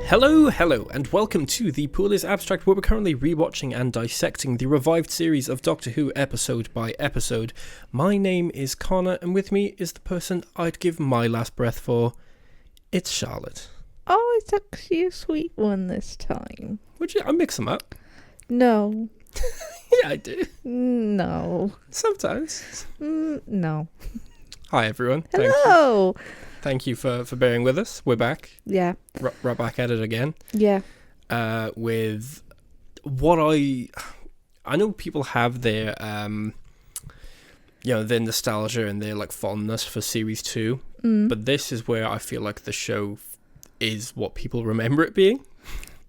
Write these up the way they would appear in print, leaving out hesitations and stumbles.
Hello, and welcome to The Pool is Abstract, where we're currently rewatching and dissecting the revived series of Doctor Who episode by episode. My name is Connor, and with me is the person I'd give my last breath for. It's Charlotte. Oh, it's actually a sweet one this time. Would you? I mix them up. No. Yeah, I do. No. Sometimes. No. Hi, everyone. Hello. Thank you for bearing with us. We're back. Yeah. Right back at it again. Yeah. With what I know people have their their nostalgia and their like fondness for series 2, but this is where I feel like the show is what people remember it being.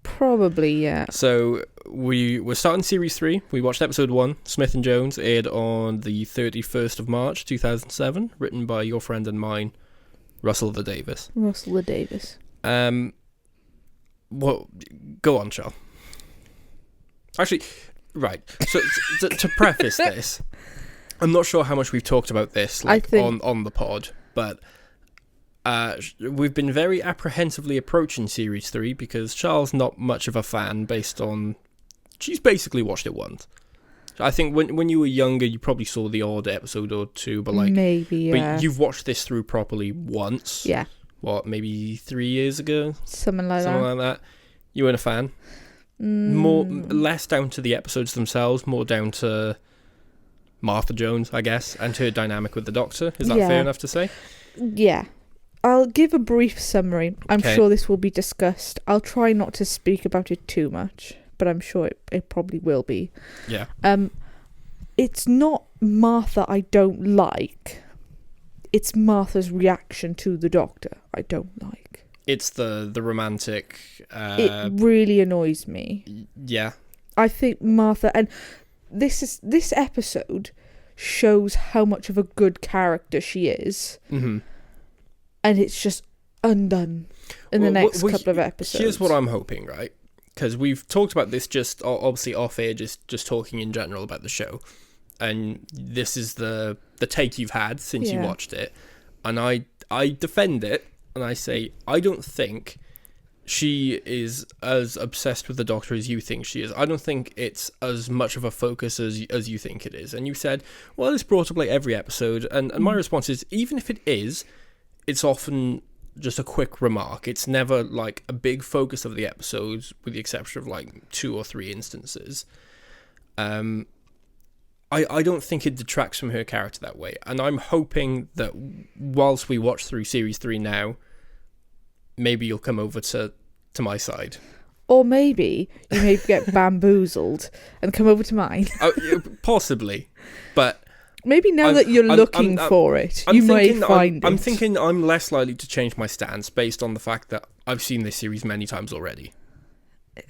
Probably, yeah. So we're starting series 3. We watched episode 1, Smith and Jones, aired on the 31st of March 2007, written by your friend and mine, Russell the Davis. Well, go on, Charles. Actually, right. So to preface this, I'm not sure how much we've talked about this on the pod, but we've been very apprehensively approaching series 3 because Charles not much of a fan based on she's basically watched it once. I think when you were younger, you probably saw the odd episode or two, but like maybe, yeah. But you've watched this through properly once. Yeah. What, maybe 3 years ago? Something like that. You weren't a fan? Less down to the episodes themselves, more down to Martha Jones, I guess, and her dynamic with the Doctor. Is that fair enough to say? Yeah. I'll give a brief summary. I'm sure this will be discussed. I'll try not to speak about it too much, but I'm sure it probably will be. Yeah. It's not Martha I don't like. It's Martha's reaction to the Doctor I don't like. It's the romantic... it really annoys me. Yeah. I think Martha... And this episode shows how much of a good character she is. Mm-hmm. And it's just undone in the next couple of episodes. Here's what I'm hoping, right? Because we've talked about this just obviously off air, just talking in general about the show. And this is the take you've had since you watched it. And I defend it, and I say, I don't think she is as obsessed with the Doctor as you think she is. I don't think it's as much of a focus as you think it is. And you said, well, it's brought up like every episode. And my response is, even if it is, it's often just a quick remark. It's never like a big focus of the episodes, with the exception of like 2 or 3 instances. I don't think it detracts from her character that way. And I'm hoping that whilst we watch through series 3 now, maybe you'll come over to my side. Or maybe you may get bamboozled and come over to mine. Possibly. But maybe now that you're looking for it, you may find it. I'm thinking I'm less likely to change my stance based on the fact that I've seen this series many times already.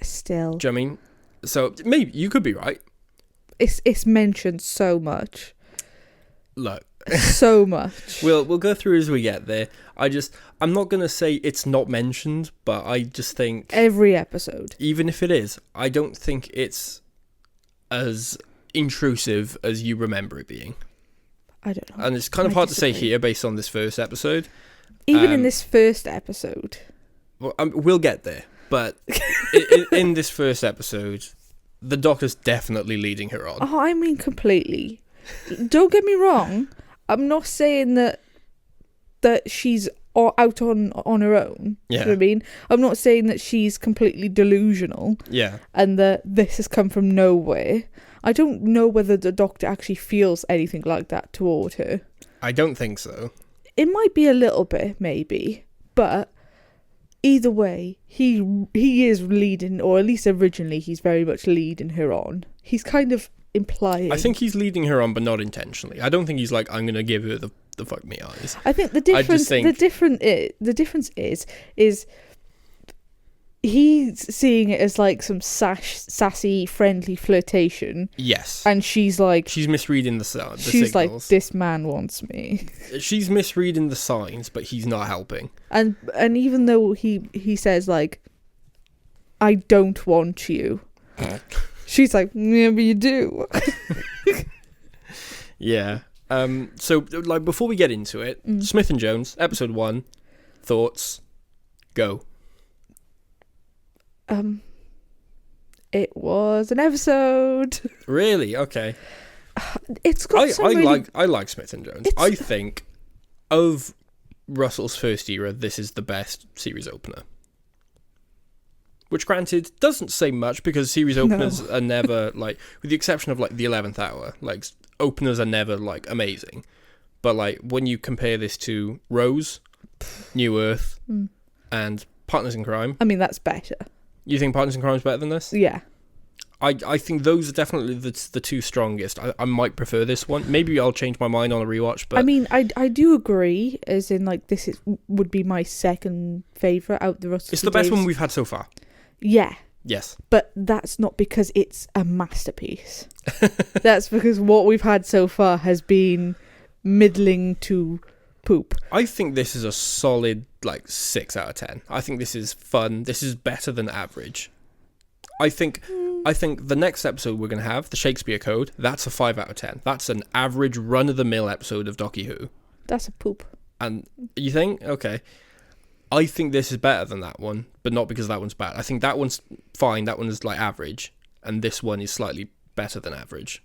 Still. Do you know what I mean? So maybe you could be right. It's mentioned so much. Look. So much. We'll go through as we get there. I'm not going to say it's not mentioned, but I just think... Every episode. Even if it is, I don't think it's as intrusive as you remember it being. I don't know. And it's kind of hard to say here based on this first episode. Even in this first episode. Well, we'll get there. But in this first episode, the Doctor's definitely leading her on. Oh, I mean completely. Don't get me wrong. I'm not saying that she's out on her own. Yeah. You know what I mean? I'm not saying that she's completely delusional. Yeah. And that this has come from nowhere. I don't know whether the Doctor actually feels anything like that toward her. I don't think so. It might be a little bit, maybe. But either way, he is leading, or at least originally he's very much leading her on. He's kind of implying... I think he's leading her on, but not intentionally. I don't think he's like, I'm going to give her the fuck me eyes. I think the difference is he's seeing it as like some sassy, friendly flirtation. Yes. And she's like... She's misreading the signals. She's like, this man wants me. She's misreading the signs, but he's not helping. And even though he says like, I don't want you. She's like, yeah, but you do. Yeah. So, like, before we get into it, Smith and Jones, episode 1, thoughts, go. It was an episode. Really? Okay. It's got I like Smith and Jones. I think of Russell's first era, this is the best series opener. Which, granted, doesn't say much because series openers are never, like, with the exception of, like, the 11th hour, like, openers are never, like, amazing. But, like, when you compare this to Rose, New Earth, and Partners in Crime... I mean, that's better. You think Partners in Crime is better than this? Yeah. I think those are definitely the two strongest. I might prefer this one. Maybe I'll change my mind on a rewatch, but... I mean, I do agree, as in, like, would be my second favourite out the Russell It's the best one we've had so far. Yeah. Yes. But that's not because it's a masterpiece. That's because what we've had so far has been middling to poop. I think this is a solid, like, 6 out of 10. I think this is fun. This is better than average. I think the next episode we're going to have, the Shakespeare Code, that's a 5 out of 10. That's an average run-of-the-mill episode of Doctor Who. That's a poop. And you think? Okay. I think this is better than that one, but not because that one's bad. I think that one's fine. That one is, like, average. And this one is slightly better than average.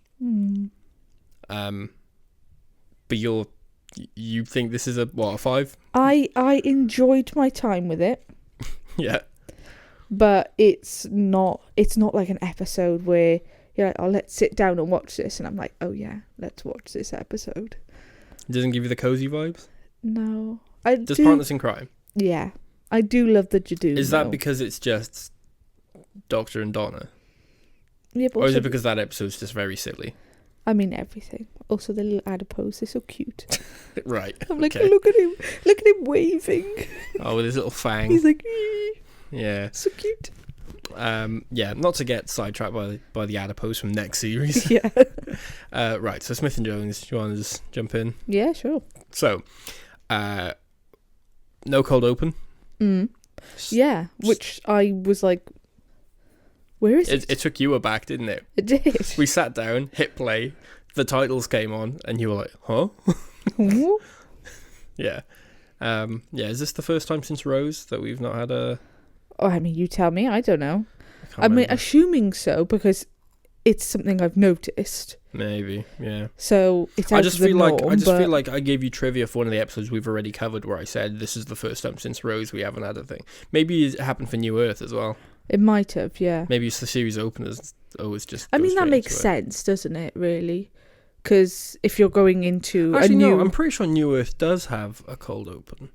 But you think this is a 5? I enjoyed my time with it. Yeah. But it's not like an episode where you're like, oh, let's sit down and watch this, and I'm like, oh yeah, let's watch this episode. It doesn't give you the cozy vibes? No. Does Partners in Crime? Yeah. I do love the Jadoo. Is that because it's just Doctor and Donna? Yeah, but or is it because that episode's just very silly? I mean, everything. Also, the little adipose, they're so cute. Right. I'm like, look at him waving. Oh, with his little fang. He's like, yeah, so cute. Yeah, not to get sidetracked by the adipose from next series. Yeah. Right. So Smith and Jones, do you want to just jump in? Yeah, sure. So, no cold open. Yeah, which I was like, where is it? It took you aback, didn't it? It did. We sat down, hit play, the titles came on, and you were like, huh? Yeah. Yeah, is this the first time since Rose that we've not had a... Oh, I mean, you tell me. I don't know. I mean, assuming so, because it's something I've noticed. Maybe, yeah. So it's out of the norm, I just feel like I gave you trivia for one of the episodes we've already covered where I said this is the first time since Rose we haven't had a thing. Maybe it happened for New Earth as well. It might have, yeah. Maybe it's the series openers always just... I mean, that makes sense, doesn't it, really? Because if you're going into Actually, a new... no, I'm pretty sure New Earth does have a cold open.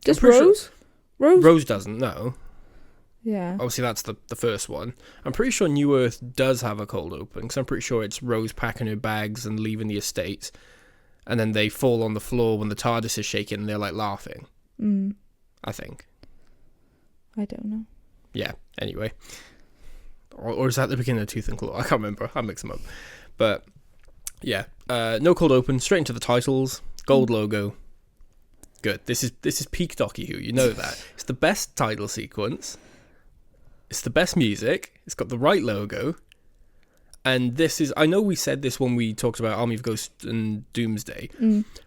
Does Rose? Sure Rose doesn't, no. Yeah. Obviously, that's the first one. I'm pretty sure New Earth does have a cold open, because I'm pretty sure it's Rose packing her bags and leaving the estate, and then they fall on the floor when the TARDIS is shaking and they're, like, laughing. I think. I don't know. Yeah, anyway. Or is that the beginning of Tooth and Claw? I can't remember. I mix them up. But, yeah. No cold open, straight into the titles. Gold logo. Good. This is peak Doctor Who. You know that. It's the best title sequence. It's the best music. It's got the right logo. And this is... I know we said this when we talked about Army of Ghosts and Doomsday.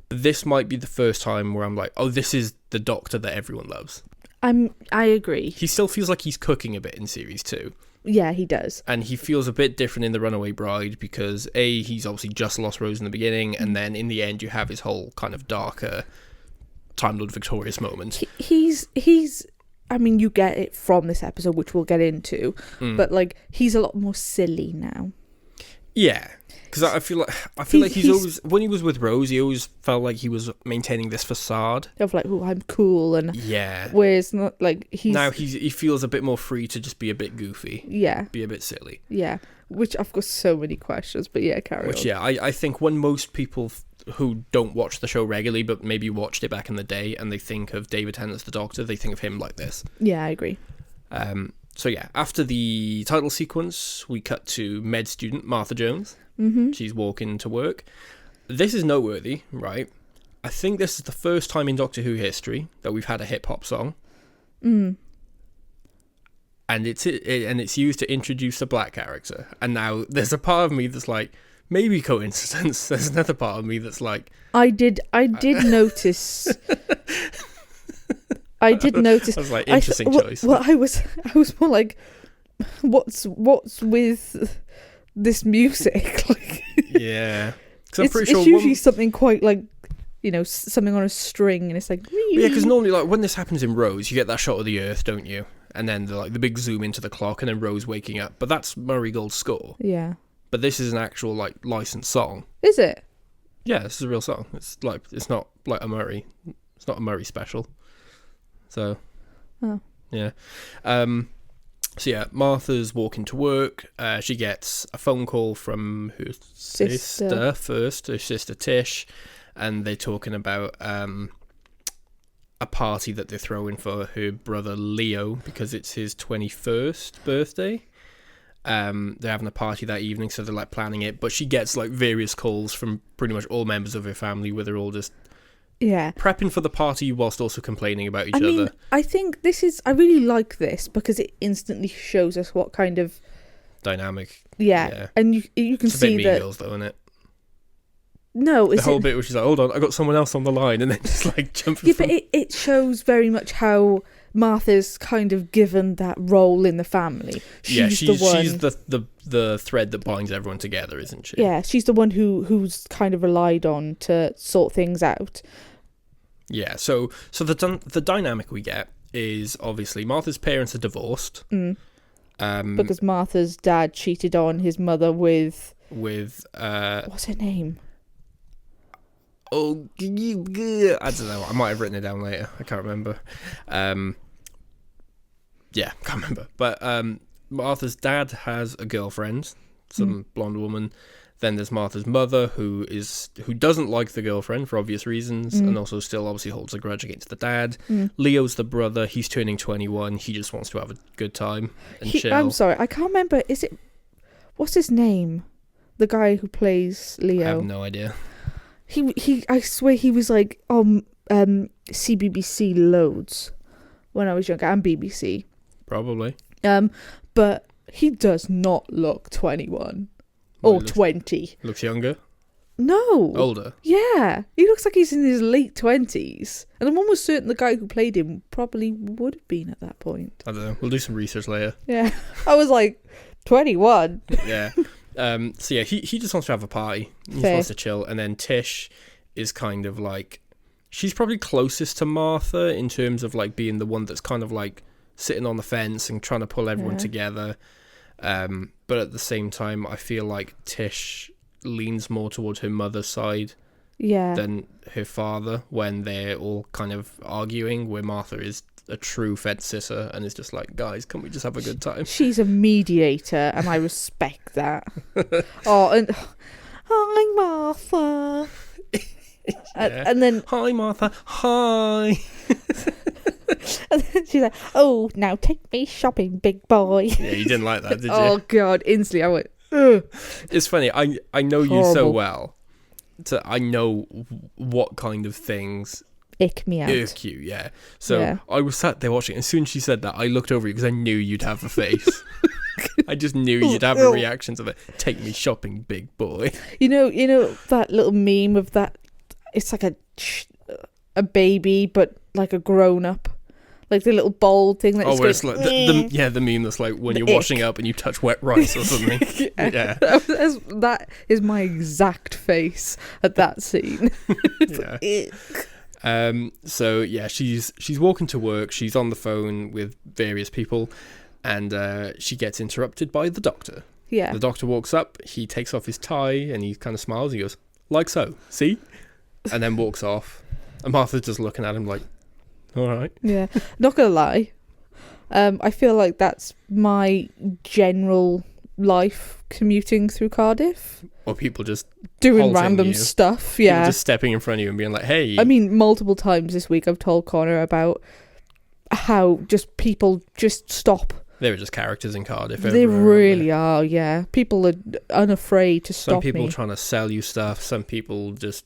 But this might be the first time where I'm like, oh, this is the Doctor that everyone loves. I agree. He still feels like he's cooking a bit in Series 2. Yeah, he does. And he feels a bit different in The Runaway Bride because, A, he's obviously just lost Rose in the beginning, and then in the end you have his whole kind of darker Time Lord Victorious moment. He's I mean, you get it from this episode, which we'll get into, but, like, he's a lot more silly now. Yeah. Because I feel like he's always... When he was with Rose, he always felt like he was maintaining this facade. Of, like, oh, I'm cool, and... Yeah. Whereas, not, like, he's... Now he feels a bit more free to just be a bit goofy. Yeah. Be a bit silly. Yeah. Which, I've got so many questions, but yeah, carry on. Which, yeah, I think when most people who don't watch the show regularly, but maybe watched it back in the day, and they think of David Tennant as the Doctor, they think of him like this. Yeah, I agree. So yeah, after the title sequence, we cut to med student Martha Jones. She's walking to work. This is noteworthy, right? I think this is the first time in Doctor Who history that we've had a hip-hop song. And it's used to introduce a black character. And now there's a part of me that's like, maybe coincidence. There's another part of me that's like... I did notice... I did notice. I was like, interesting choice. Well, I was more like, what's with this music? Like, yeah. I'm pretty sure it's usually something quite like, something on a string, and it's like, yeah, because normally, like, when this happens in Rose, you get that shot of the Earth, don't you? And then the big zoom into the clock, and then Rose waking up. But that's Murray Gold's score. Yeah. But this is an actual, like, licensed song. Is it? Yeah, this is a real song. It's not like a Murray. It's not a Murray special. So, yeah. So yeah, Martha's walking to work. She gets a phone call from her sister first, her sister Tish, and they're talking about a party that they're throwing for her brother Leo because it's his 21st birthday. They're having a party that evening, so they're like planning it. But she gets like various calls from pretty much all members of her family, where they're all just prepping for the party whilst also complaining about each other. I think I really like this because it instantly shows us what kind of dynamic. Yeah. And you can it's see a bit Mean Girls, though, isn't it? No, the whole bit where she's like, "Hold on, I got someone else on the line," and then just like jumping. Yeah, but it shows very much how Martha's kind of given that role in the family. She's the thread that binds everyone together, isn't she? Yeah, she's the one who's kind of relied on to sort things out. Yeah, so the dynamic we get is obviously Martha's parents are divorced. Because Martha's dad cheated on his mother with what's her name? Oh, I don't know. I might have written it down later. I can't remember. Yeah, can't remember. But Martha's dad has a girlfriend, some blonde woman. Then there's Martha's mother, who doesn't like the girlfriend for obvious reasons, and also still obviously holds a grudge against the dad. Leo's the brother. He's turning 21. He just wants to have a good time and chill. I'm sorry, I can't remember. What's his name? The guy who plays Leo. I have no idea. I swear he was like on CBBC loads when I was younger, and BBC. Probably. But he does not look 21 or 20. Looks younger? No. Older? Yeah. He looks like he's in his late 20s. And I'm almost certain the guy who played him probably would have been at that point. I don't know. We'll do some research later. Yeah. I was like, 21? Yeah. So yeah, he just wants to have a party. He just wants to chill. And then Tish is kind of like, she's probably closest to Martha in terms of like being the one that's kind of like sitting on the fence and trying to pull everyone together. But at the same time, I feel like Tish leans more towards her mother's side than her father when they're all kind of arguing, where Martha is a true fence sitter and is just like, guys, can we just have a good time? She's a mediator, and I respect that. And hi, Martha. And then hi, Martha. Hi. And then she's like, oh, now take me shopping, big boy. Yeah, you didn't like that, did you? Oh God, instantly I went, ugh. It's funny, I know Horrible. you so well, so I know what kind of things ick me out. Irk you, yeah. So I was sat there watching, and as soon as she said that, I looked over you because I knew you'd have a face. I just knew you'd have a reaction to it. Take me shopping, big boy. You know that little meme of that, it's like a baby, but like a grown up. Like the little bowl thing that where it's like the meme that's like when you're washing up and you touch wet rice or something. Yeah. That is my exact face at that scene. So yeah, she's walking to work. She's on the phone with various people, and she gets interrupted by the doctor. Yeah. The doctor walks up. He takes off his tie and he kind of smiles. He goes, like so, see, and then walks off. And Martha's just looking at him like, all right. Yeah, not gonna lie, I feel like that's my general life commuting through Cardiff. Or people just doing random stuff. Yeah, people just stepping in front of you and being like, "Hey." I mean, multiple times this week I've told Connor about how just people just stop. They were just characters in Cardiff. They really are. Yeah, people are unafraid to stop me. Some people trying to sell you stuff. Some people just.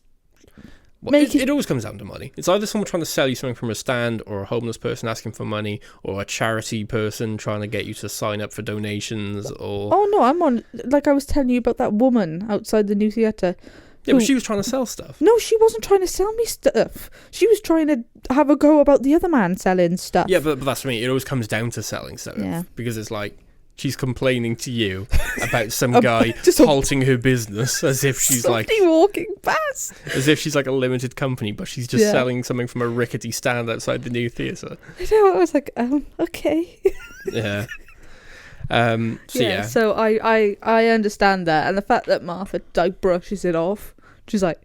Well, it always comes down to money. It's either someone trying to sell you something from a stand, or a homeless person asking for money, or a charity person trying to get you to sign up for donations, or... Oh no, I'm on... Like I was telling you about that woman outside the new theatre Yeah, but she was trying to sell stuff. No, she wasn't trying to sell me stuff. She was trying to have a go about the other man selling stuff. Yeah, but that's for me. It always comes down to selling stuff. Yeah. Because it's like, she's complaining to you about some guy halting her business as if she's like... Somebody walking past. As if she's like a limited company, but she's just selling something from a rickety stand outside the new theatre. I was like, okay. Yeah. So I understand that, and the fact that Martha brushes it off, she's like,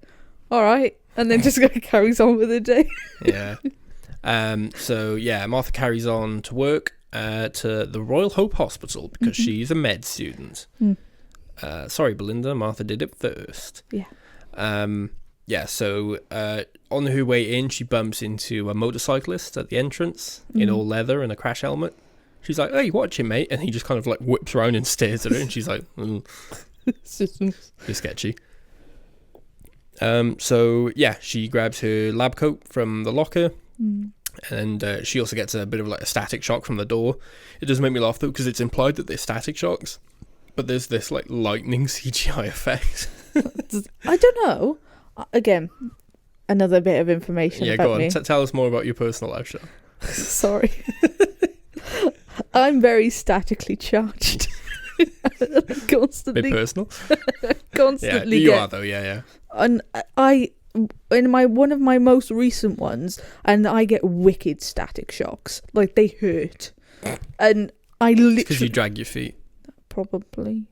all right, and then just carries on with the day. Yeah. Martha carries on to work to the Royal Hope Hospital because she's a med student. Sorry, Belinda, Martha did it first. Yeah. So on her way in, she bumps into a motorcyclist at the entrance in all leather and a crash helmet. She's like, hey, watch him, mate. And he just kind of like whips around and stares at her. And she's like, you're sketchy. She grabs her lab coat from the locker. And she also gets a bit of like a static shock from the door. It does make me laugh, though, because it's implied that they're static shocks. But there's this like lightning CGI effect. I don't know. Again, another bit of information about go on. me. Tell us more about your personal life, Sean. Sorry. I'm very statically charged. Constantly. Bit personal. Constantly. Yeah, you are though. Yeah. And in one of my most recent ones, and I get wicked static shocks. Like, they hurt. And I literally... Because you drag your feet. Probably.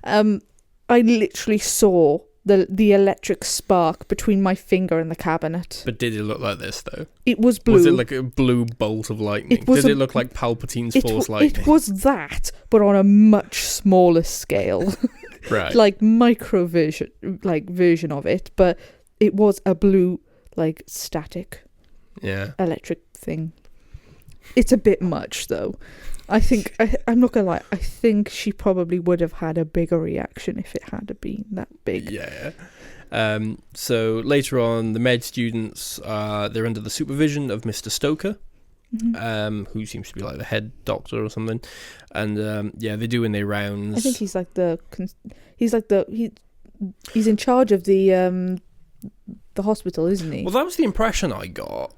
I literally saw the electric spark between my finger and the cabinet. But did it look like this, though? It was blue. Was it like a blue bolt of lightning? Did it look like Palpatine's Force lightning? It was that, but on a much smaller scale. Right. Like version of it, but it was a blue, like, static electric thing. It's a bit much, though. I think, I'm not going to lie, I think she probably would have had a bigger reaction if it had been that big. Yeah. So later on, the med students, they're under the supervision of Mr. Stoker, who seems to be like the head doctor or something. And they're doing their rounds. I think he's like he's in charge of the hospital, isn't he? Well, that was the impression I got,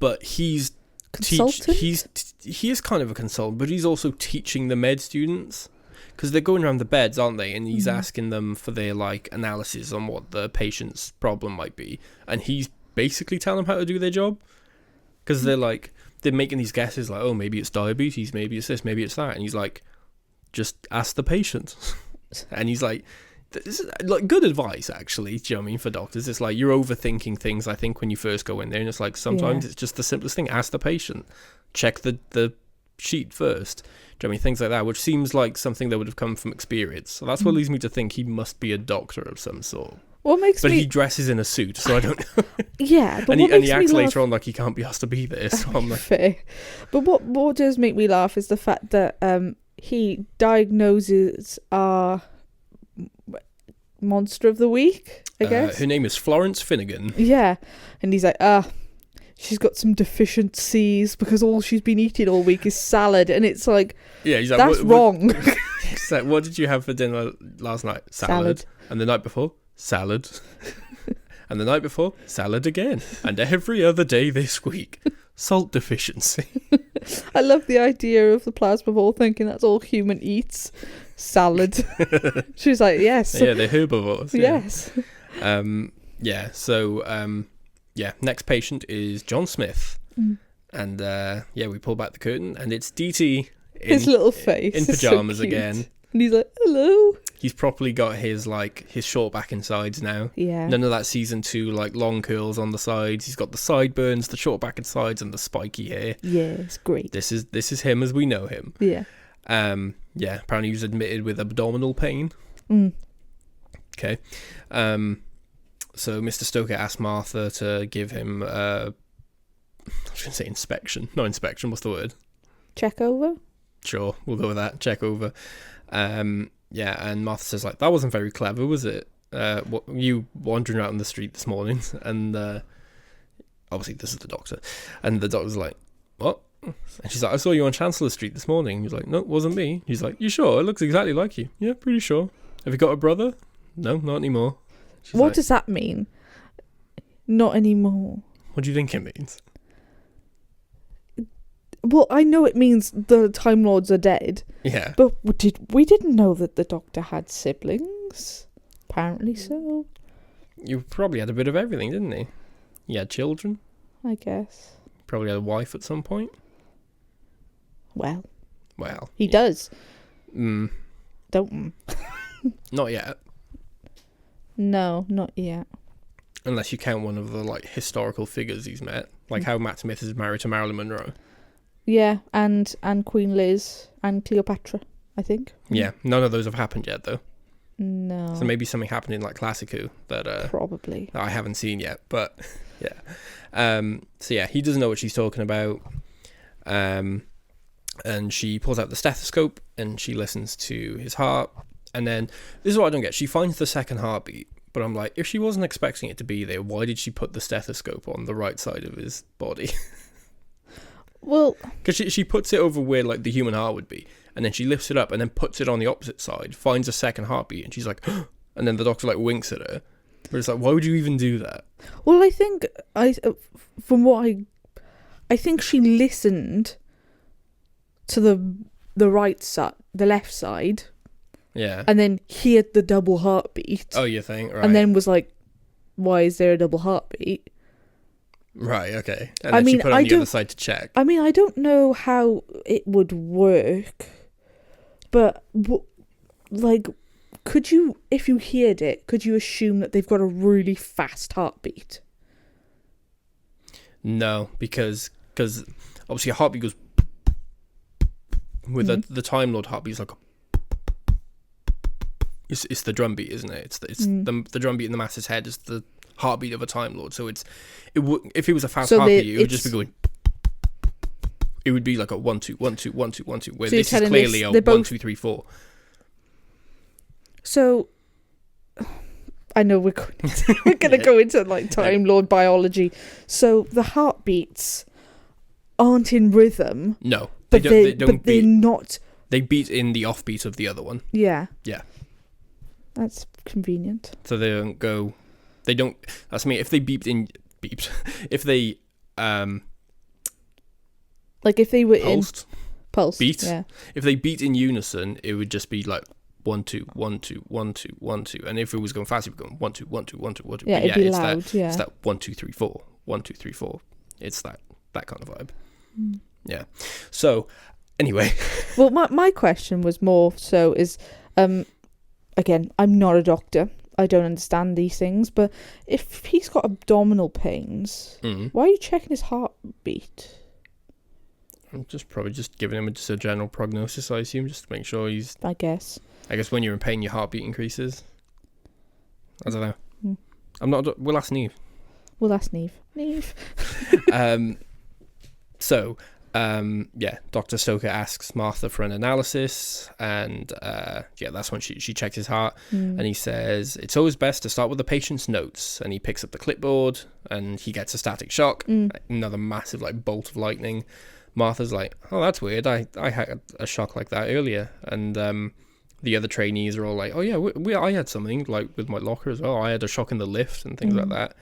but he's consultant. He is kind of a consultant, but he's also teaching the med students because they're going around the beds, aren't they? And he's asking them for their like analysis on what the patient's problem might be, and he's basically telling them how to do their job because they're making these guesses like, oh, maybe it's diabetes, maybe it's this, maybe it's that, and he's like, just ask the patient. And he's like, this is like good advice, actually. Do you know what I mean? For doctors, it's like you're overthinking things, I think, when you first go in there, and it's like sometimes it's just the simplest thing. Ask the patient, check the sheet first. Do you know what I mean? Things like that, which seems like something that would have come from experience. So that's what leads me to think he must be a doctor of some sort. But he dresses in a suit, so I don't know. Yeah, but and he acts later on like he can't be asked to be there. So I'm like, fair. But what does make me laugh is the fact that he diagnoses our monster of the week, I guess. Her name is Florence Finnegan. Yeah, and he's like, she's got some deficiencies because all she's been eating all week is salad, and it's like, he's like, that's wrong. It's like, what did you have for dinner last night? Salad. And the night before, salad. And the night before, salad again. And every other day this week, salt deficiency. I love the idea of the Plasmavore thinking that's all human eats. Salad. She's like, yes. Yeah, they're herbivores. Yeah. Yes. Next patient is John Smith. And we pull back the curtain and it's DT his little face in pajamas again. And he's like, hello. He's properly got his short back and sides now. Yeah. None of that season 2 like long curls on the sides. He's got the sideburns, the short back and sides, and the spiky hair. Yeah, it's great. This is him as we know him. Yeah. Apparently he was admitted with abdominal pain. Okay. So Mr. Stoker asked Martha to give him I was going to say inspection. Not inspection, what's the word? Check over? Sure, we'll go with that. Check over. And Martha says, like, that wasn't very clever, was it? What you wandering around the street this morning? And obviously this is the doctor. And the doctor's like, what? And she's like, I saw you on Chancellor Street this morning. He's like, no, it wasn't me. He's like, you sure? It looks exactly like you. Yeah, pretty sure. Have you got a brother? No, not anymore. What does that mean? Not anymore. What do you think it means? Well, I know it means the Time Lords are dead. Yeah. But we didn't know that the Doctor had siblings. Apparently so. You probably had a bit of everything, didn't he? He had children. I guess. Probably had a wife at some point. Well. He does. Don't. Not yet. No, not yet. Unless you count one of the like historical figures he's met, like how Matt Smith is married to Marilyn Monroe. Yeah, and Queen Liz and Cleopatra, I think. Yeah, none of those have happened yet, though. No. So maybe something happened in like Classic Who that probably that I haven't seen yet, but yeah. So yeah, he doesn't know what she's talking about. And she pulls out the stethoscope and she listens to his heart. And then this is what I don't get. She finds the second heartbeat, but I'm like, if she wasn't expecting it to be there, why did she put the stethoscope on the right side of his body? Well, because she puts it over where like the human heart would be, and then she lifts it up and then puts it on the opposite side, finds a second heartbeat, and she's like, and then the doctor like winks at her. But it's like, why would you even do that? Well, I think I think she listened to the right side, the left side. Yeah. And then heard the double heartbeat. Oh, you think? Right. And then was like, why is there a double heartbeat? Right, okay. And then she put it on the other side to check. I mean, I don't know how it would work, but like, could you, if you heard it, could you assume that they've got a really fast heartbeat? No, because obviously a heartbeat goes with the Time Lord heartbeat is like it's the drum beat, isn't it? It's the drum beat in the Master's head is the heartbeat of a Time Lord. So if it was a fast heartbeat, it would just be going. It would be like a 1 2 1 2 1 2 1 2. Where this is clearly a 1 2 3 4. So I know we're going to go into like Time Lord biology. So the heartbeats aren't in rhythm. No, but they're not. They beat in the offbeat of the other one. Yeah. Yeah. That's convenient. So they don't go. They don't. That's me. If they beeped. If they like if they were pulsed, beat. Yeah. If they beat in unison, it would just be like 1 2 1 2 1 2 1 2. And if it was going fast, it would go 1 2 1 2 1 2 1 2. Yeah, it'd be loud. It's that 1 2 3 4 1 2 3 4. It's that kind of vibe. Yeah. So anyway. Well, my question was more so is again, I'm not a doctor. I don't understand these things, but if he's got abdominal pains, why are you checking his heartbeat? I'm probably giving him just a general prognosis, I assume, just to make sure he's... I guess when you're in pain, your heartbeat increases. I don't know. I'm not... We'll ask Neve. Neve. So... Dr. Stoker asks Martha for an analysis, and that's when she checks his heart, and he says it's always best to start with the patient's notes, and he picks up the clipboard and he gets a static shock, another massive like bolt of lightning. Martha's like, oh, that's weird, I had a shock like that earlier, and the other trainees are all like, oh yeah, I had something like with my locker as well, I had a shock in the lift and things like that.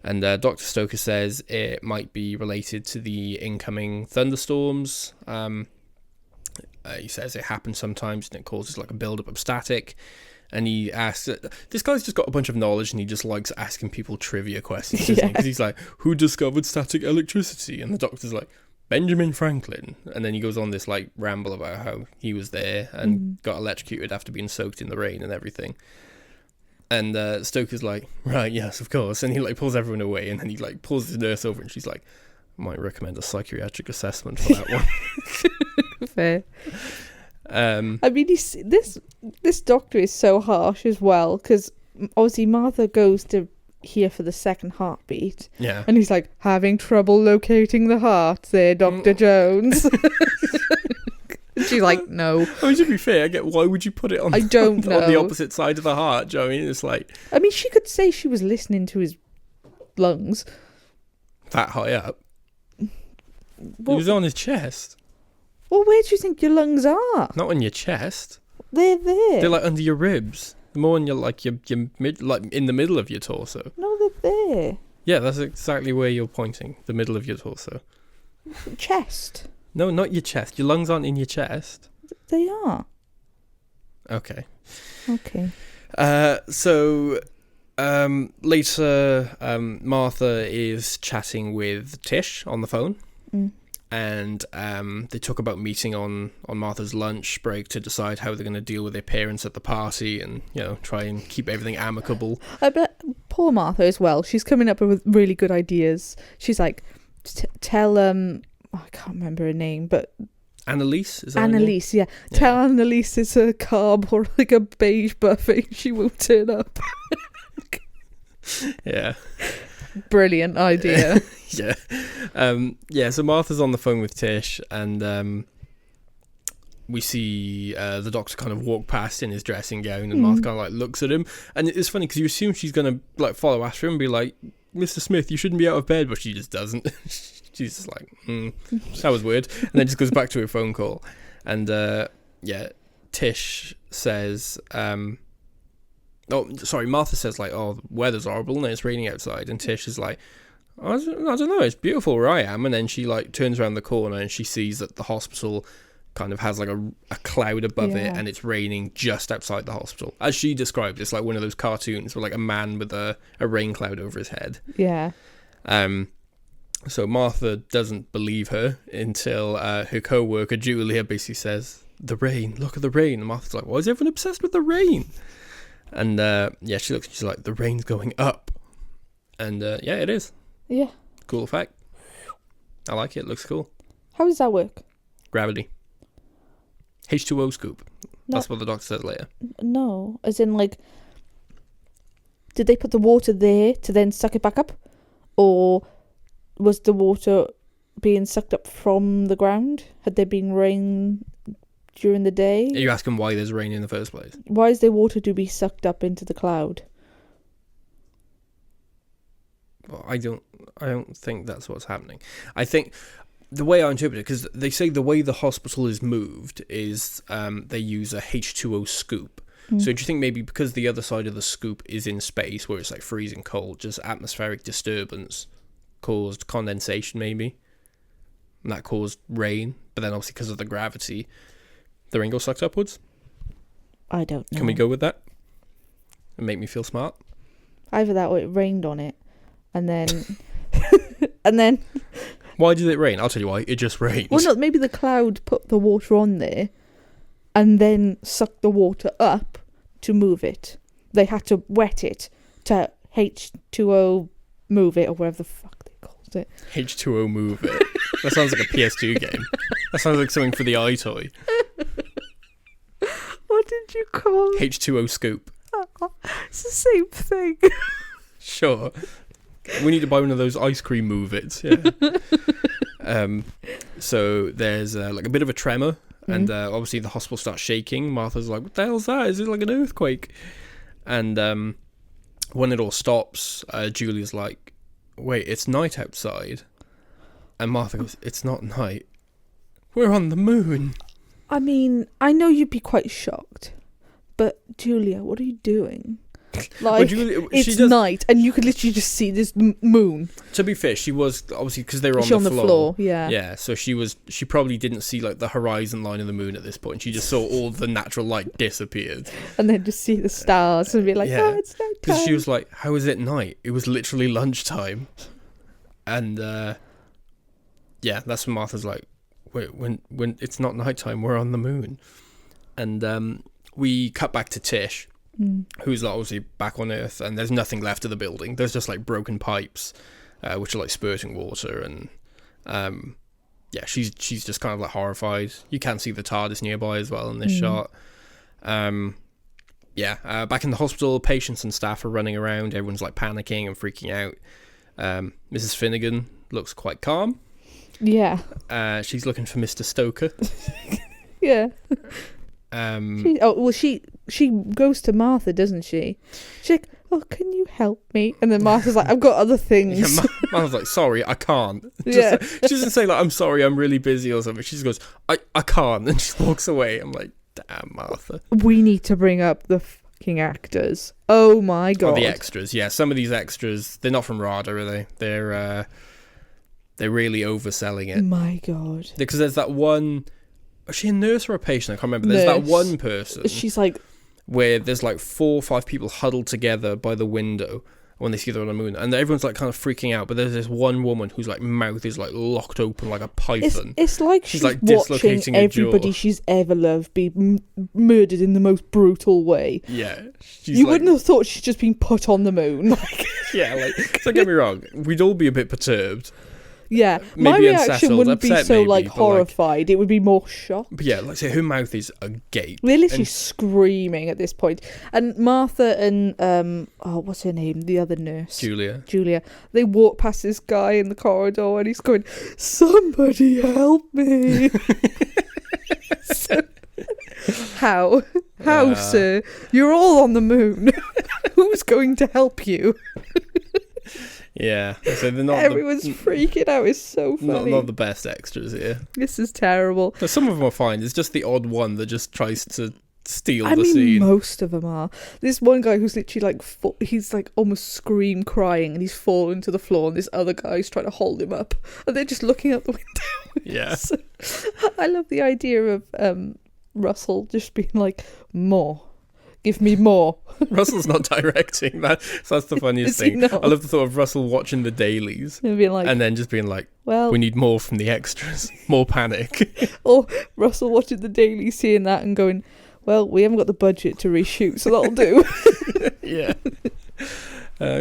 And Dr. Stoker says it might be related to the incoming thunderstorms. He says it happens sometimes and it causes like a buildup of static. And he asks, this guy's just got a bunch of knowledge and he just likes asking people trivia questions, doesn't he? Because he's like, who discovered static electricity? And the doctor's like, Benjamin Franklin. And then he goes on this like ramble about how he was there and got electrocuted after being soaked in the rain and everything. And Stoker's like, right, yes, of course. And he like pulls everyone away, and then he like pulls the nurse over, and she's like, I might recommend a psychiatric assessment for that one. Fair. I mean, this doctor is so harsh as well, because obviously Martha goes to here for the second heartbeat. Yeah. And he's like, having trouble locating the heart there, Dr. Jones. She's like, no. I mean, to be fair, why would you put it on the opposite side of the heart? Do you know what I mean? It's like... I mean, she could say she was listening to his lungs. That high up? Well, it was on his chest. Well, where do you think your lungs are? Not on your chest. They're there. They're like under your ribs. more in your mid, like in the middle of your torso. No, they're there. Yeah, that's exactly where you're pointing. The middle of your torso. Chest. No, not your chest. Your lungs aren't in your chest. They are. Okay. So later, Martha is chatting with Tish on the phone. And they talk about meeting on Martha's lunch break to decide how they're going to deal with their parents at the party and, try and keep everything amicable. I bet poor Martha as well. She's coming up with really good ideas. She's like, tell, I can't remember her name, but... Annalise? Is that Annalise, yeah. Tell Annalise it's a carb or like a beige buffet. She won't turn up. Yeah. Brilliant idea. Yeah. So Martha's on the phone with Tish, and we see the doctor kind of walk past in his dressing gown, and Martha kind of like looks at him, and it's funny because you assume she's gonna like follow after him and be like, "Mr. Smith, you shouldn't be out of bed," but she just doesn't. She's just like, that was weird, and then just goes back to her phone call, and Tish says, Martha says like, "Oh, the weather's horrible and it's raining outside," and Tish is like, I don't know, it's beautiful where I am. And then she like turns around the corner and she sees that the hospital kind of has like a cloud above it, and it's raining just outside the hospital. As she described, it's like one of those cartoons where like a man with a rain cloud over his head. Yeah. So Martha doesn't believe her until her co-worker Julia basically says, "The rain, look at the rain." And Martha's like, "Why is everyone obsessed with the rain?" And she looks, she's like, "The rain's going up." And it is. Yeah. Cool effect. I like it. Looks cool. How does that work? Gravity. H2O scoop. No. That's what the doctor says later. No, as in like, did they put the water there to then suck it back up? Or was the water being sucked up from the ground? Had there been rain during the day? Are you asking why there's rain in the first place? Why is there water to be sucked up into the cloud? Well, I don't think that's what's happening. I think the way I interpret it, because they say the way the hospital is moved is they use a H2O scoop. So do you think maybe because the other side of the scoop is in space where it's like freezing cold, just atmospheric disturbance caused condensation maybe? And that caused rain, but then obviously because of the gravity, the rain goes sucked upwards? I don't know. Can we go with that? And make me feel smart? Either that or it rained on it. And then... and then... Why did it rain? I'll tell you why. It just rained. Well, no, maybe the cloud put the water on there and then sucked the water up to move it. They had to wet it to H2O move it, or whatever the fuck they called it. H2O move it. That sounds like a PS2 game. That sounds like something for the iToy. What did you call it? H2O scoop. It's the same thing. Sure. We need to buy one of those ice cream move-its. Yeah. So there's like a bit of a tremor, and obviously the hospital starts shaking. Martha's like, "What the hell's that? Is it like an earthquake?" And when it all stops, Julia's like, "Wait, it's night outside." And Martha goes, "It's not night. We're on the moon." I mean, I know you'd be quite shocked, but Julia, what are you doing? Like, it's night, and you could literally just see this moon. To be fair, she was obviously, because they were on the floor. Yeah. Yeah, so she probably didn't see like the horizon line of the moon at this point. She just saw all the natural light disappeared, and then just see the stars and be like, "Oh, it's night time." Because she was like, "How is it night? It was literally lunchtime." And that's when Martha's like, "Wait, when it's not nighttime, we're on the moon." And we cut back to Tish. Who's like obviously back on Earth, and there's nothing left of the building. There's just like broken pipes, which are like spurting water, and she's just kind of like horrified. You can see the TARDIS nearby as well in this shot. Back in the hospital, patients and staff are running around. Everyone's like panicking and freaking out. Mrs. Finnegan looks quite calm. Yeah. She's looking for Mr. Stoker. Yeah. She goes to Martha, doesn't she? She's like, "Oh, can you help me?" And then Martha's like, "I've got other things." Yeah, Martha's like, "Sorry, I can't." She doesn't say like, "I'm sorry, I'm really busy" or something. She just goes, I can't, and she walks away. I'm like, damn, Martha. We need to bring up the fucking actors. Oh my god. Oh, the extras, yeah. Some of these extras, they're not from RADA, are they? They're really overselling it. My god. Because there's that one... Was she a nurse or a patient? I can't remember. There's that one person... She's like... Where there's like 4 or 5 people huddled together by the window when they see they're on the moon, and everyone's like kind of freaking out, but there's this one woman whose like mouth is like locked open like a python. It's like she's like watching everybody she's ever loved be murdered in the most brutal way. Yeah. You wouldn't have thought she's just been put on the moon. Yeah, like, so don't get me wrong, we'd all be a bit perturbed. Yeah, maybe my reaction wouldn't be so maybe, like horrified. Like, it would be more shocked. But yeah, like say her mouth is agape. They're literally screaming at this point. And Martha and what's her name? The other nurse, Julia. They walk past this guy in the corridor, and he's going, "Somebody help me!" How, sir? You're all on the moon. Who's going to help you? Yeah, so they're not. Everyone's freaking out. It's so funny. Not the best extras here. This is terrible. So some of them are fine. It's just the odd one that just tries to steal the scene. Most of them are. This one guy who's literally like, he's like almost crying, and he's fallen to the floor, and this other guy's trying to hold him up, and they're just looking out the window. Yeah. So, I love the idea of Russell just being like, more. Give me more. Russell's not directing that, so that's the funniest thing. I love the thought of Russell watching the dailies and being like, and then just being like, well, we need more from the extras, more panic. Or Russell watching the dailies, seeing that and going, well, we haven't got the budget to reshoot, so that'll do. Yeah.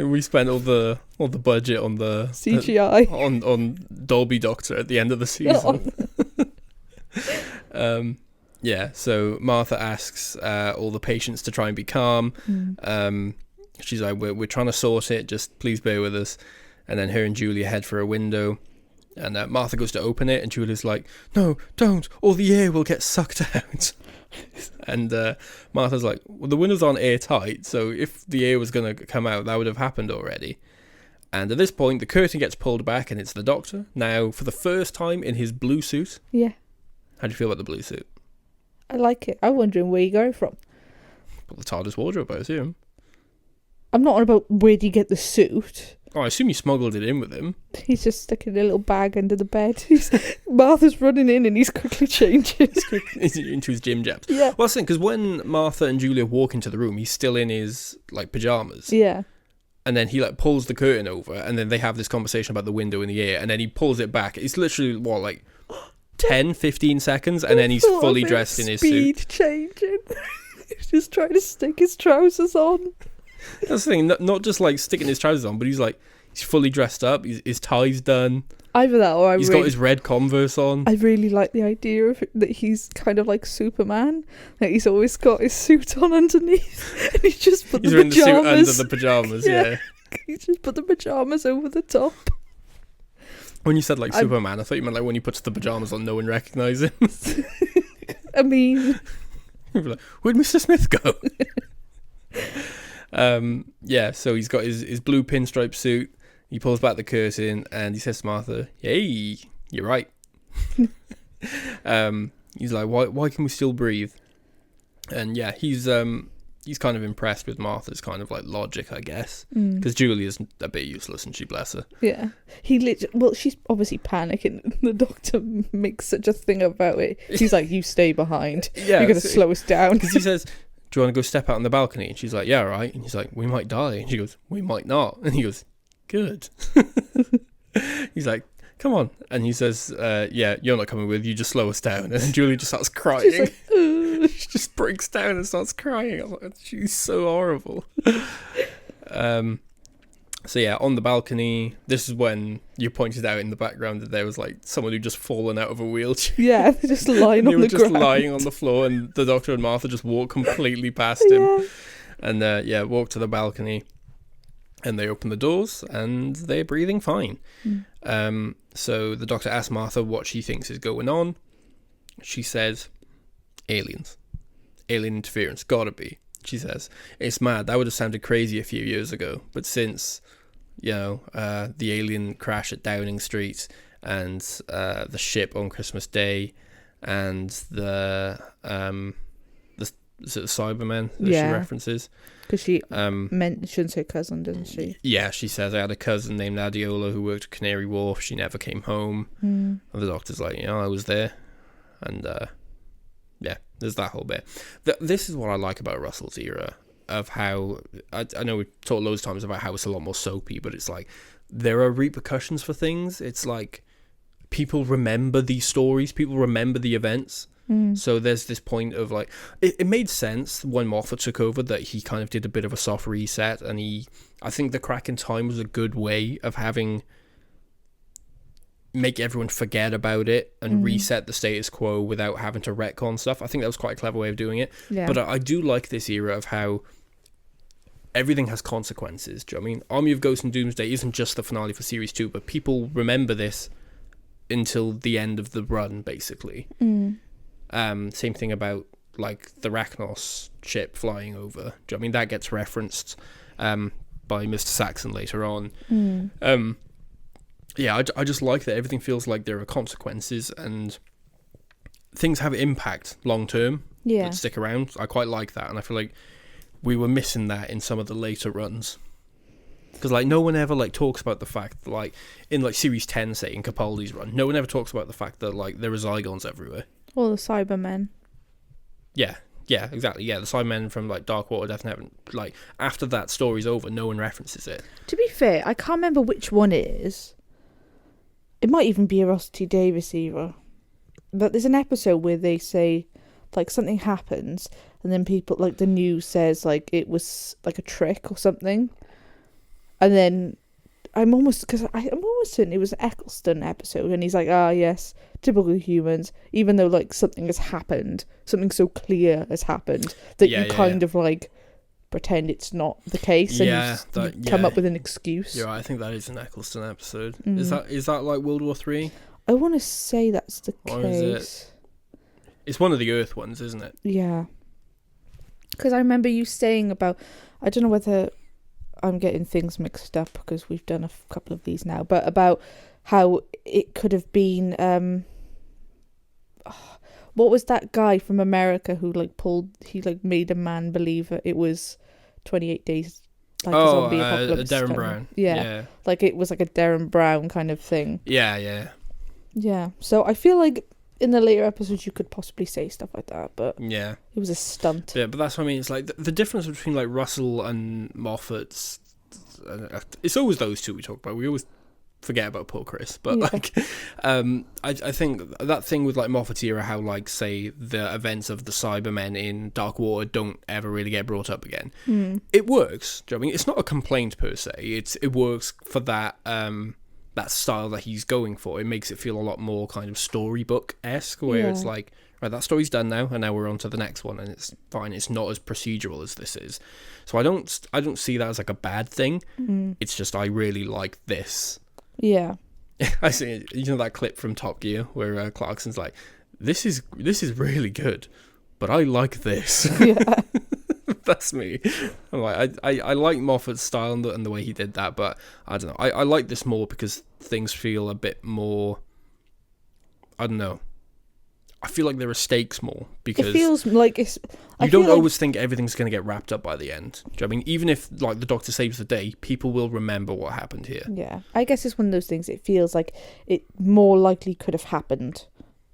We spent all the budget on the CGI on Dolby Doctor at the end of the season. Yeah, so Martha asks all the patients to try and be calm. She's like, we're trying to sort it, just please bear with us. And then her and Julia head for a window. And Martha goes to open it, and Julia's like, no, don't, or the air will get sucked out. And Martha's like, well, the windows aren't airtight, so if the air was going to come out, that would have happened already. And at this point, the curtain gets pulled back, and it's the doctor. Now, for the first time in his blue suit. Yeah. How do you feel about the blue suit? I like it. I'm wondering where you go from. Well, the TARDIS wardrobe, I assume. I'm not on about where do you get the suit. Oh, I assume you smuggled it in with him. He's just sticking a little bag under the bed. Martha's running in and he's quickly changing. Into his gym jabs. Yeah. Well, I think because when Martha and Julia walk into the room, he's still in his like pajamas. Yeah. And then he like pulls the curtain over, and then they have this conversation about the window in the air, and then he pulls it back. It's literally what, like 10, 15 seconds, and then he's fully dressed in his suit. Speed changing. He's just trying to stick his trousers on. That's the thing, not just like sticking his trousers on, but he's fully dressed up. His tie's done. Either that, or he's got his red Converse on. I really like the idea of that he's kind of like Superman. Like he's always got his suit on underneath, and he's just put the pajamas. He's wearing the suit under the pajamas. Yeah. He's just put the pajamas over the top. When you said like Superman, I thought you meant like when he puts the pajamas on, no one recognises him. I mean, like, where'd Mr. Smith go? Yeah, so he's got his blue pinstripe suit. He pulls back the curtain and he says to Martha, "Hey, you're right." He's like, "Why can we still breathe?" And yeah, he's kind of impressed with Martha's kind of like logic, I guess, because Julia's a bit useless, and she bless her. Yeah, she's obviously panicking. The doctor makes such a thing about it. He's like, "You stay behind. Yeah, you're gonna slow us down." Because he says, "Do you want to go step out on the balcony?" And she's like, "Yeah, right." And he's like, "We might die." And she goes, "We might not." And he goes, "Good." He's like, "Come on." And he says, "Yeah, you're not coming with. You just slow us down." And Julia just starts crying. She's like, she just breaks down and starts crying. I'm like, she's so horrible. So yeah, on the balcony, this is when you pointed out in the background that there was like someone who'd just fallen out of a wheelchair. Yeah, they're just lying on the ground. They were just lying on the floor, and the doctor and Martha just walk completely past him. And walk to the balcony, and they open the doors, and they're breathing fine. So the doctor asks Martha what she thinks is going on. She says, aliens. Alien interference, gotta be. She says, "It's mad, that would have sounded crazy a few years ago, but since, the alien crash at Downing Street, and the ship on Christmas Day, and the is it the Cybermen that she references? Because she mentions her cousin, doesn't she? Yeah, she says, I had a cousin named Adiola who worked at Canary Wharf. She never came home. And the Doctor's like, I was there. And yeah, there's that whole bit. This is what I like about Russell's era, of how, I know we've talked loads of times about how it's a lot more soapy, but it's like, there are repercussions for things. It's like, people remember these stories, people remember the events. So there's this point of like, it made sense when Moffat took over that he kind of did a bit of a soft reset, and I think the Crack in Time was a good way of make everyone forget about it and reset the status quo without having to retcon stuff. I think that was quite a clever way of doing it. Yeah. But I do like this era of how everything has consequences. Do you know what I mean? Army of Ghosts and Doomsday isn't just the finale for Series 2, but people remember this until the end of the run, basically. Same thing about like the Rachnos ship flying over. Do you know what I mean? That gets referenced by Mr. Saxon later on. Yeah, I just like that everything feels like there are consequences and things have impact long term that stick around. I quite like that, and I feel like we were missing that in some of the later runs. Because like no one ever like talks about the fact that, like in like Series 10, say in Capaldi's run, no one ever talks about the fact that like there are Zygons everywhere. Or the Cybermen. Yeah, exactly. Yeah, the Cybermen from like Darkwater, Death in Heaven. Like after that story's over, no one references it. To be fair, I can't remember which one it is. It might even be a Russell T Davies era. But there's an episode where they say like something happens, and then people like the news says like it was like a trick or something, and then I'm almost certain it was an Eccleston episode, and he's like, yes, typical humans, even though like something has happened, something so clear has happened that you kind of like pretend it's not the case, and you come up with an excuse. Yeah, I think that is an Eccleston episode. Is that like World War 3? I want to say that's the case. Or is it? It's one of the Earth ones, isn't it? Yeah. Because I remember you saying about, I don't know whether I'm getting things mixed up because we've done a couple of these now, but about how it could have been, what was that guy from America who made a man believe it was 28 days like a zombie apocalypse. Darren Brown. Yeah. Like it was like a Darren Brown kind of thing. Yeah. Yeah. So I feel like in the later episodes you could possibly say stuff like that, but yeah, it was a stunt. Yeah, but that's what I mean. It's like the difference between like Russell and Moffat's. It's always those two we talk about. We always forget about Paul Chris, but like, I think that thing with like Moffat's era, how like say the events of the Cybermen in Darkwater don't ever really get brought up again. It works. Do you know what I mean? It's not a complaint per se. It works for that. That style that he's going for. It makes it feel a lot more kind of storybook-esque, where it's like, right, that story's done now, and now we're on to the next one, and it's fine. It's not as procedural as this is. So I don't see that as like a bad thing. It's just I really like this. Yeah. I see, that clip from Top Gear where Clarkson's like, this is really good, but I like this. Yeah. That's me. I'm like, I like Moffat's style and the way he did that, but I don't know. I like this more because things feel a bit more, I don't know. I feel like there are stakes more because it feels like it's. You don't always think everything's going to get wrapped up by the end. Do you know what I mean? Even if like the Doctor saves the day, people will remember what happened here. Yeah, I guess it's one of those things. It feels like it more likely could have happened.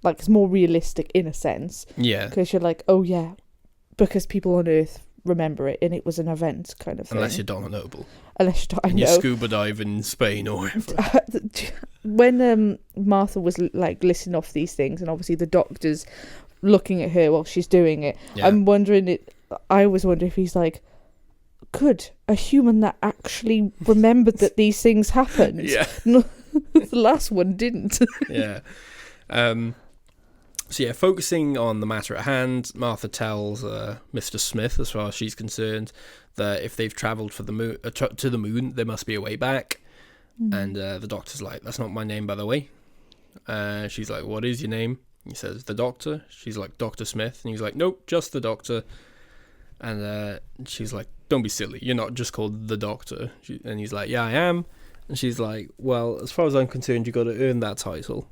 Like it's more realistic in a sense. Yeah, because you're like, oh yeah, because people on Earth remember it and it was an event kind of thing. Unless you're Donna Noble. Unless you scuba dive in Spain or wherever. When Martha was like listing off these things, and obviously the Doctor's looking at her while she's doing it, I was wondering if he's like, good, a human that actually remembered that these things happened. Yeah. The last one didn't. Yeah. So yeah, focusing on the matter at hand, Martha tells Mr. Smith, as far as she's concerned, that if they've travelled for the moon to the moon, there must be a way back. And the Doctor's like, "That's not my name, by the way." She's like, "What is your name?" He says, "The Doctor." She's like, "Dr. Smith," and he's like, "Nope, just the Doctor." And she's like, "Don't be silly. You're not just called the Doctor." And he's like, "Yeah, I am." And she's like, "Well, as far as I'm concerned, you got to earn that title."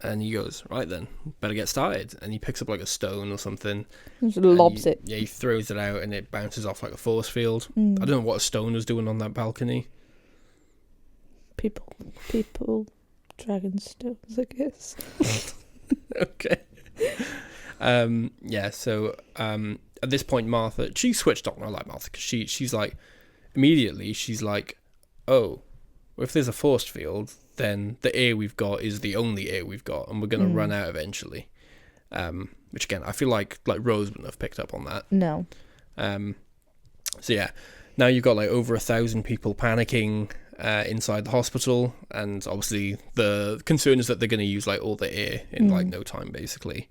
And he goes, right then, better get started. And he picks up like a stone or something. Just lobs it. Yeah, he throws it out and it bounces off like a force field. I don't know what a stone was doing on that balcony. People, dragon stones, I guess. Okay. So at this point, Martha, she switched on. I like Martha because she's like, immediately she's like, oh, well, if there's a force field, then the air we've got is the only air we've got, and we're going to run out eventually. Which again, I feel like Rose wouldn't have picked up on that. No. So yeah, now you've got like over 1,000 people panicking inside the hospital, and obviously the concern is that they're going to use like all the air in like no time, basically.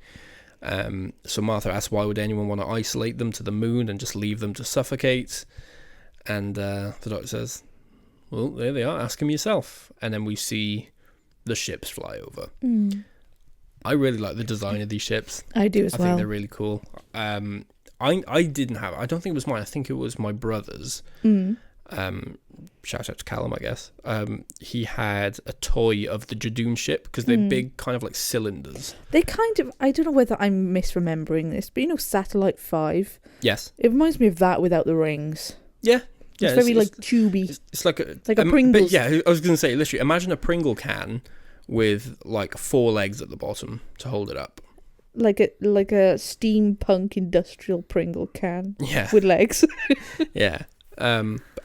So Martha asks, why would anyone want to isolate them to the moon and just leave them to suffocate? And the doctor says, well, there they are, ask him yourself. And then we see the ships fly over. I really like the design of these ships. I do as well. I think they're really cool. I didn't have, I don't think it was mine, I think it was my brother's. Shout out to Callum, I guess. He had a toy of the Jadoon ship, because they're big kind of like cylinders. They kind of, I don't know whether I'm misremembering this, but you know Satellite 5? Yes. It reminds me of that without the rings. Yeah. Yeah, it's very like tubey. It's like a Pringles. But yeah, I was going to say, literally, imagine a Pringle can with like 4 legs at the bottom to hold it up. Like a steampunk industrial Pringle can. Yeah. With legs. Yeah.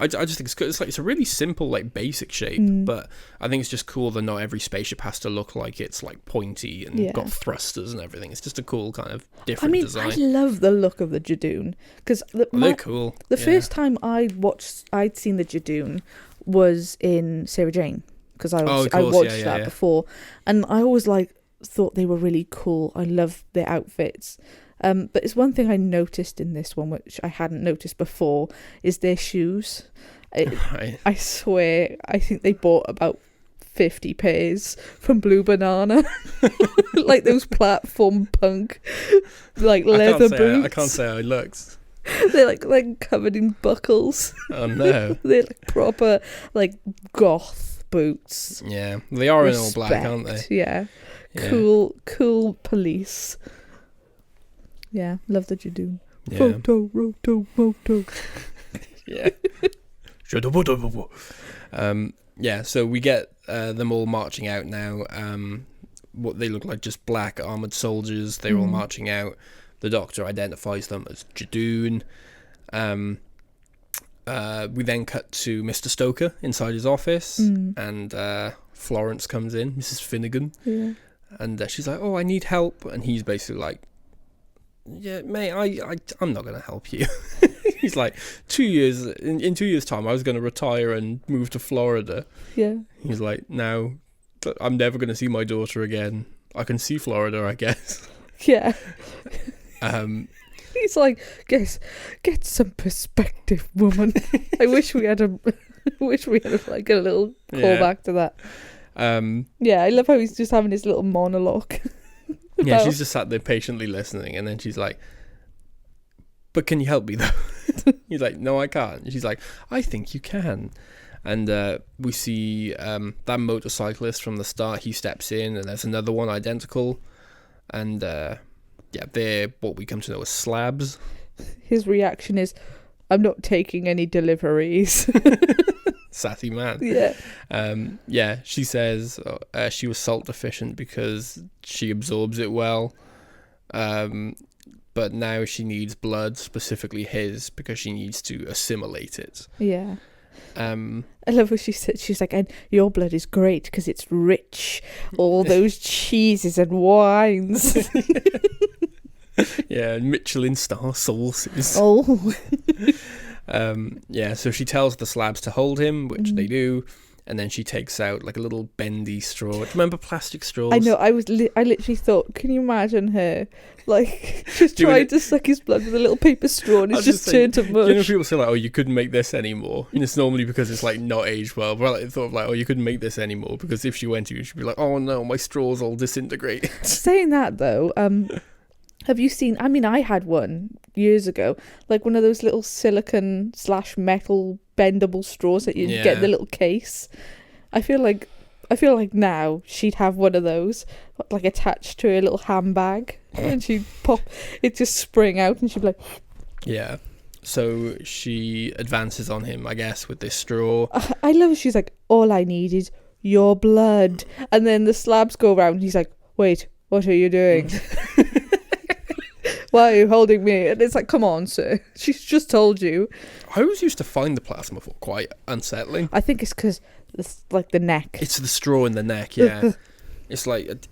I just think it's good. It's a really simple, like, basic shape, but I think it's just cool that not every spaceship has to look like it's like pointy and got thrusters and everything. It's just a cool kind of different design. I love the look of the Jadoon, because they're cool. The first time I'd seen the Jadoon was in Sarah Jane, because I watched that before, and I always thought they were really cool. I love their outfits. But it's one thing I noticed in this one, which I hadn't noticed before, is their shoes. Right. I swear, I think they bought about 50 pairs from Blue Banana. Like those platform punk, like leather boots. I can't say how it looks. They're like covered in buckles. Oh no. They're like proper like goth boots. Yeah, they are in all black, aren't they? Yeah. Cool police. Yeah, love the Jadoon. Yeah. Photo, roto, moto. Yeah. Yeah, so we get them all marching out now. What they look like, just black armoured soldiers. They're all marching out. The doctor identifies them as Jadoon. We then cut to Mr. Stoker inside his office, and Florence comes in, Mrs. Finnegan. Yeah. And she's like, oh, I need help. And he's basically like, yeah, mate, I'm not going to help you. He's like, 2 years, in 2 years' time, I was going to retire and move to Florida. Yeah. He's like, now, I'm never going to see my daughter again. I can see Florida, I guess. Yeah. He's like, get some perspective, woman. I wish we had a little callback to that. Yeah, I love how he's just having his little monologue. Yeah, she's just sat there patiently listening, and then she's like, but can you help me though? He's like, no, I can't. And she's like, I think you can. And we see that motorcyclist from the start. He steps in, and there's another one identical. And they're what we come to know as slabs. His reaction is, I'm not taking any deliveries. Sassy man. Yeah. She says she was salt deficient because she absorbs it well. But now she needs blood, specifically his, because she needs to assimilate it. Yeah. I love what she said. She's like, and your blood is great because it's rich. All those cheeses and wines. Yeah, Michelin star sauces. Oh. So she tells the slabs to hold him, which they do, and then she takes out like a little bendy straw. Do you remember plastic straws? I know. I literally thought, can you imagine her like just trying to suck his blood with a little paper straw, and it's just turned to mush. You know, people say like, "Oh, you couldn't make this anymore," and it's normally because it's like not aged well. But I thought of like, "Oh, you couldn't make this anymore," because if she went to you, she'd be like, "Oh no, my straw's all disintegrated." Saying that though, have you seen, I mean, I had one years ago, like one of those little silicone/metal bendable straws that you get in the little case. I feel like I feel like now she'd have one of those, like, attached to her little handbag, and she'd pop it, just spring out, and she'd be like, yeah. So she advances on him, I guess, with this straw. I love it. She's like, all I need is your blood. And then the slabs go around, and he's like, wait, what are you doing? Why are you holding me? And it's like, come on, sir. She's just told you. I always used to find the Plasmavore quite unsettling. I think it's because it's like the neck. It's the straw in the neck, yeah. It's like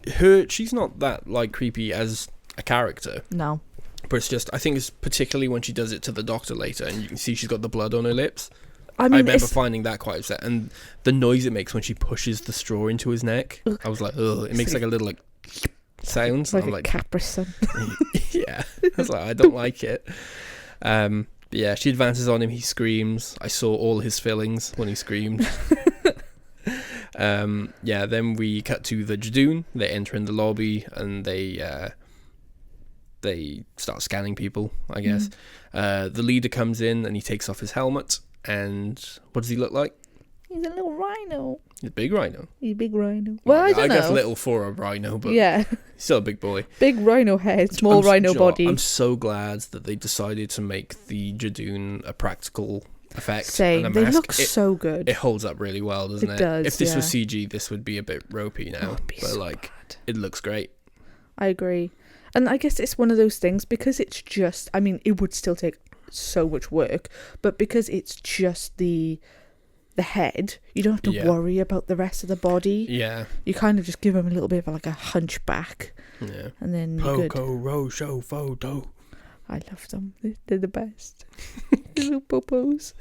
she's not that like creepy as a character. No. But it's just, I think it's particularly when she does it to the doctor later, and you can see she's got the blood on her lips. I remember finding that quite upset, and the noise it makes when she pushes the straw into his neck. I was like, ugh, it makes like a little like sound. Like a Capri Sun. Yeah, I was like, I don't like it. But yeah, she advances on him. He screams. I saw all his fillings when he screamed. Yeah, then we cut to the Jadoon. They enter in the lobby, and they start scanning people, I guess. The leader comes in, and he takes off his helmet. And what does he look like? He's a little rhino. He's a big rhino. He's a big rhino. Well, I don't know. I guess little for a rhino, but yeah, he's still a big boy. Big rhino head, small rhino body. I'm so glad that they decided to make the Jadoon a practical effect. Same. And they look so good. It holds up really well, doesn't it? It does. If this was CG, this would be a bit ropey now. But so like, bad. It looks great. I agree. And I guess it's one of those things, because it's just, I mean, it would still take so much work, but because it's just the head, you don't have to worry about the rest of the body. Yeah. You kind of just give him a little bit of like a hunchback. Yeah. And then Poco Rojo photo. I love them. They're the best. Little popos.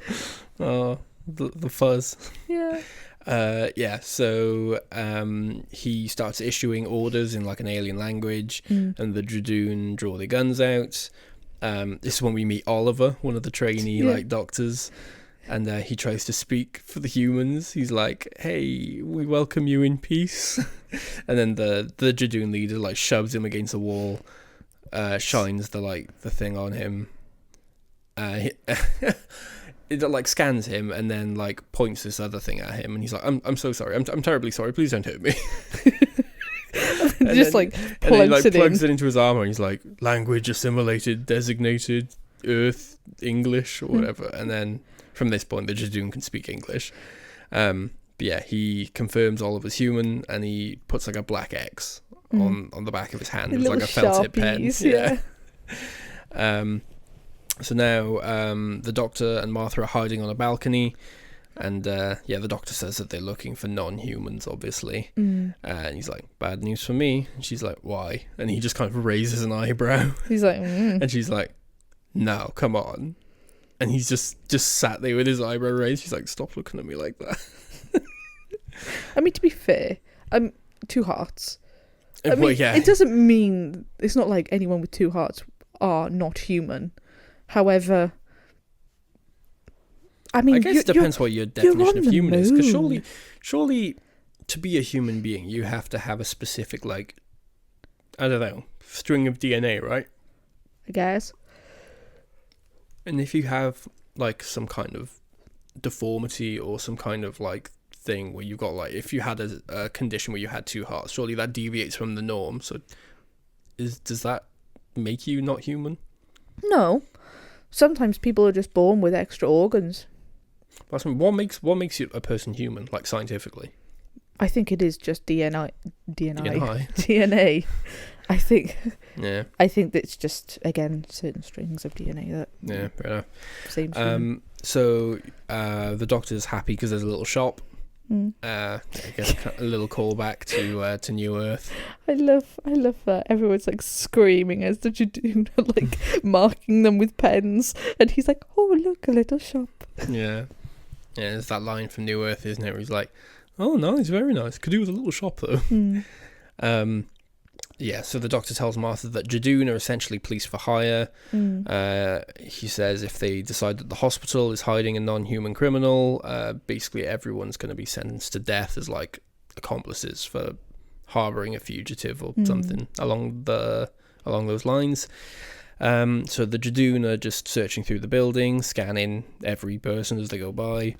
Oh, the fuzz. Yeah. Yeah, so he starts issuing orders in like an alien language, and the Jadoon draw their guns out. This is when we meet Oliver, one of the trainee like doctors, and he tries to speak for the humans. He's like, "Hey, we welcome you in peace," and then the Jadoon leader like shoves him against the wall, shines the thing on him. It like scans him and then like points this other thing at him, and he's like, "I'm so sorry. I'm terribly sorry. Please don't hurt me." Just then, plugs it into his armor, and he's like, "Language assimilated, designated, Earth, English, or whatever." And then from this point, the Jadoon can speak English. But yeah, he confirms Oliver's human, and he puts like a black X on the back of his hand. It was like a felt tip pen. Yeah. So now the doctor and Martha are hiding on a balcony, and the doctor says that they're looking for non-humans, obviously. And he's like, "Bad news for me." And she's like, "Why?" And he just kind of raises an eyebrow. He's like, And she's like, "No, come on." And he's just sat there with his eyebrow raised. She's like, "Stop looking at me like that." I mean, to be fair, two hearts. Yeah. It doesn't mean, it's not like anyone with two hearts are not human. However, I mean, I guess it depends what your definition of human is. Because surely, to be a human being, you have to have a specific, like, I don't know, string of DNA, right? I guess. And if you have like some kind of deformity or some kind of like thing where you've got like, if you had a condition where you had two hearts, surely that deviates from the norm. So, does that make you not human? No. Sometimes people are just born with extra organs. But what makes you a person human, like scientifically? I think it is just DNA. I think. Yeah. I think that it's just, again, certain strings of DNA that. Yeah, fair enough. Same. So the doctor's happy because there's a little shop. Again, a little callback to New Earth. I love that everyone's like screaming as the Jadoon are like marking them with pens, and he's like, "Oh, look, a little shop." Yeah, there's that line from New Earth, isn't it? Where he's like, "Oh, nice, very nice. Could do with a little shop though." Yeah, so the doctor tells Martha that Jadoon are essentially police for hire. He says if they decide that the hospital is hiding a non-human criminal, basically everyone's going to be sentenced to death as like accomplices for harboring a fugitive or something along those lines. So the Jadoon are just searching through the building, scanning every person as they go by.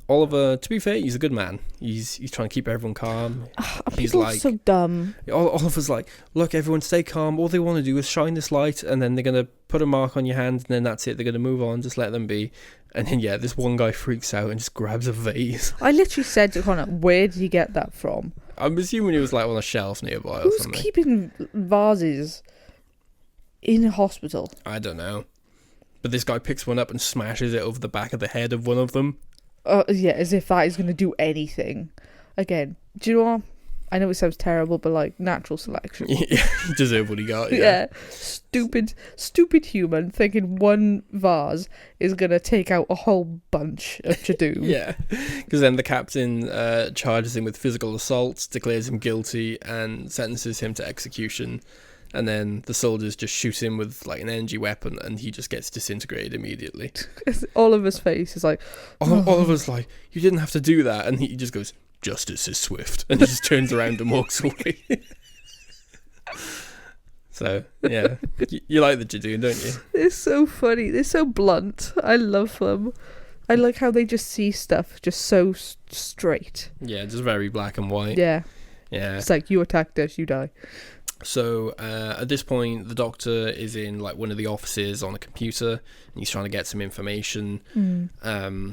Oliver, to be fair, he's a good man. He's trying to keep everyone calm. He's People are so dumb. Oliver's like, look, everyone stay calm. All they want to do is shine this light, and then they're going to put a mark on your hand, and then that's it. They're going to move on. Just let them be. And then, this one guy freaks out and just grabs a vase. I literally said to Connor, where did you get that from? I'm assuming it was like on a shelf nearby or something. Who's keeping vases in a hospital? I don't know. But this guy picks one up and smashes it over the back of the head of one of them. As if that is going to do anything. Again, do you know what? I know it sounds terrible, but like natural selection. Yeah, he deserved what he got. Yeah. Stupid human thinking one vase is going to take out a whole bunch of Jadoom. Yeah, because then the captain charges him with physical assault, declares him guilty, and sentences him to execution. And then the soldiers just shoot him with like an energy weapon, and he just gets disintegrated immediately. Oliver's face is like... Oliver's like, you didn't have to do that. And he just goes, justice is swift. And he just turns around and walks away. So, yeah. You like the Jadoon, don't you? They're so funny. They're so blunt. I love them. I like how they just see stuff just so straight. Yeah, just very black and white. Yeah. Yeah. It's like, you attacked us, you die. So at this point, the doctor is in like one of the offices on a computer, and he's trying to get some information.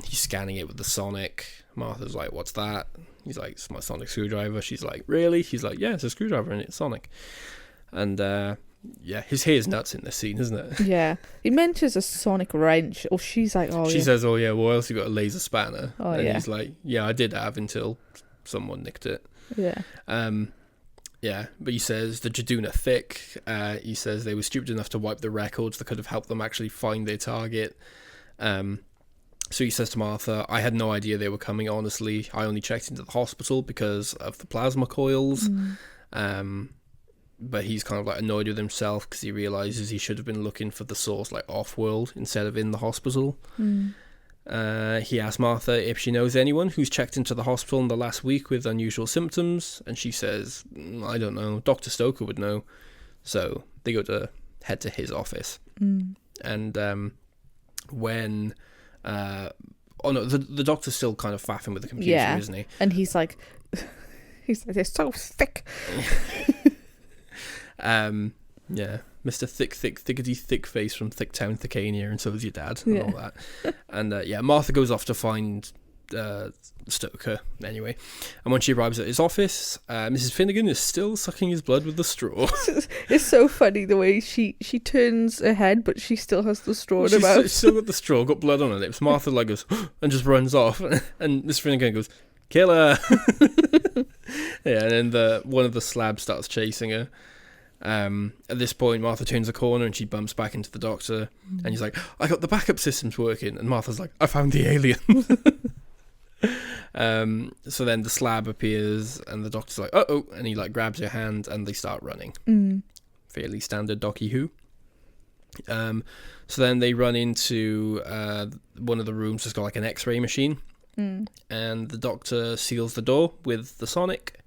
He's scanning it with the sonic. Martha's like, "What's that?" He's like, "It's my sonic screwdriver." She's like, "Really?" He's like, "Yeah, it's a screwdriver and it's sonic." And his hair's nuts in this scene, isn't it? Yeah, he mentions a sonic wrench, or she's like, "Oh." She says, "Oh yeah, well, else you got a laser spanner?" Oh, and yeah. he's like, "Yeah, I did have until someone nicked it." Yeah. Yeah, but he says the Jadoon are thick. He says they were stupid enough to wipe the records that could have helped them actually find their target. So he says to Martha, I had no idea they were coming, honestly. I only checked into the hospital because of the plasma coils. But he's kind of like annoyed with himself because he realises he should have been looking for the source like off-world instead of in the hospital. He asks Martha if she knows anyone who's checked into the hospital in the last week with unusual symptoms, and she says, I don't know, Dr. Stoker would know. So they head to his office. And when the doctor's still kind of faffing with the computer, isn't he? And he's like they're so thick. Yeah, Mr. Thickety Thick Face from Thicktown, Thickania, and so is your dad, and all that. And Martha goes off to find Stoker anyway. And when she arrives at his office, Mrs. Finnegan is still sucking his blood with the straw. It's so funny the way she turns her head, but she still has the straw in her mouth. She's still got the straw, got blood on her lips. Martha like goes and just runs off, and Mrs. Finnegan goes, "Kill her!" Yeah, and then one of the slabs starts chasing her. At this point, Martha turns a corner and she bumps back into the doctor, and he's like, I got the backup systems working, and Martha's like, I found the alien. So then the slab appears and the doctor's like, uh-oh, and he like grabs her hand and they start running. Fairly standard Doccy Who. So then they run into one of the rooms that's got like an x-ray machine, and the doctor seals the door with the sonic.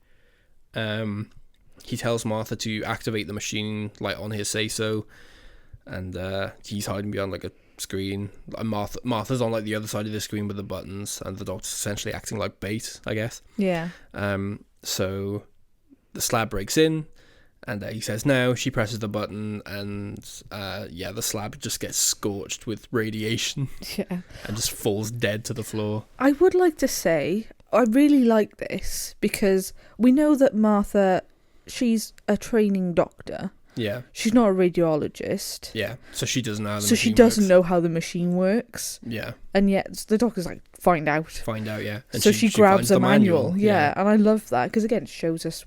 He tells Martha to activate the machine like on his say-so, and he's hiding behind like a screen, and Martha's on like the other side of the screen with the buttons, and the doctor's essentially acting like bait, I guess. Yeah. So the slab breaks in, and he says now. She presses the button, and the slab just gets scorched with radiation. Yeah. And just falls dead to the floor. I would like to say I really like this because we know that Martha, she's a training doctor. Yeah. She's not a radiologist. Yeah. So she doesn't know how the machine works. So she doesn't know how the machine works. Yeah. And yet the doctor's like, find out. Yeah. And so she grabs a manual. Yeah. And I love that because, again, it shows us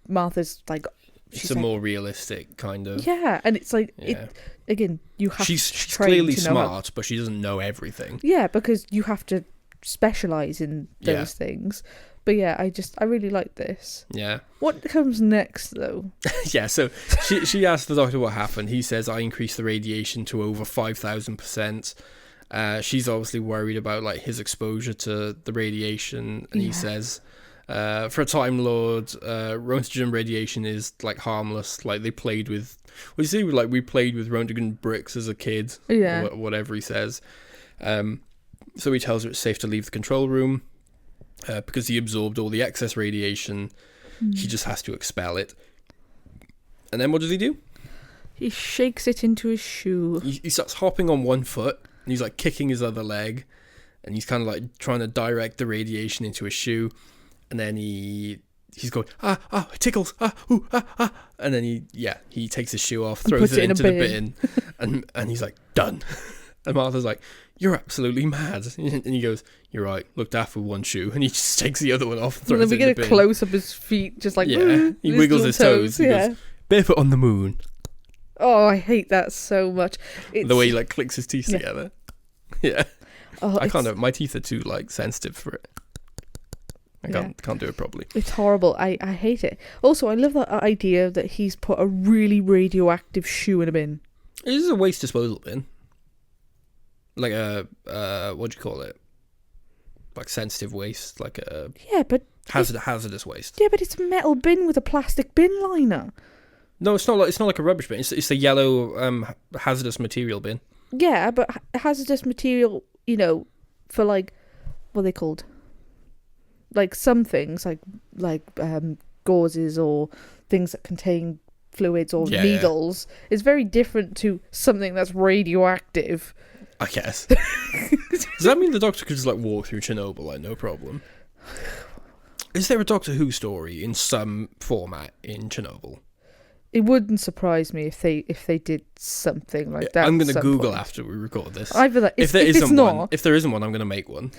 Martha's like... It's a more realistic kind of... Yeah. And it's like, again, you have she's to clearly smart, but she doesn't know everything. Yeah, because you have to specialise in those things. But yeah, I really like this. Yeah. What comes next, though? Yeah, so she asks the doctor what happened. He says, I increased the radiation to over 5,000%. She's obviously worried about like his exposure to the radiation. And he says, for a Time Lord, Roentgen radiation is like harmless. Like they played with... Well, you see, like we played with Roentgen bricks as a kid. Yeah. Or whatever he says. So he tells her it's safe to leave the control room because he absorbed all the excess radiation. He just has to expel it. And then what does he do? He shakes it into his shoe. He starts hopping on one foot, and he's like kicking his other leg, and he's kind of like trying to direct the radiation into his shoe. And then he's going, it tickles, and then he takes his shoe off, throws it into the bin, and he's like, done. And Martha's like, you're absolutely mad. And he goes, you're right, looked after one shoe. And he just takes the other one off and throws it in the bin. And then we get a close up his feet, just like, he wiggles his toes. He goes, barefoot on the moon. Oh, I hate that so much. The way he like clicks his teeth together. Yeah. Oh, I can't. My teeth are too like sensitive for it. I can't do it properly. It's horrible. I hate it. Also, I love that idea that he's put a really radioactive shoe in a bin. It is a waste disposal bin. Like a what do you call it? Like sensitive waste, like a hazardous waste. Yeah, but it's a metal bin with a plastic bin liner. No, it's not like a rubbish bin. It's a yellow hazardous material bin. Yeah, but hazardous material, for like, what are they called? Like some things, like gauzes or things that contain fluids or needles, is very different to something that's radioactive. I guess. Does that mean the Doctor could just like walk through Chernobyl like no problem? Is there a Doctor Who story in some format in Chernobyl? It wouldn't surprise me if they did something like that. I'm going to Google after we record this. Either that, if there isn't one, I'm going to make one.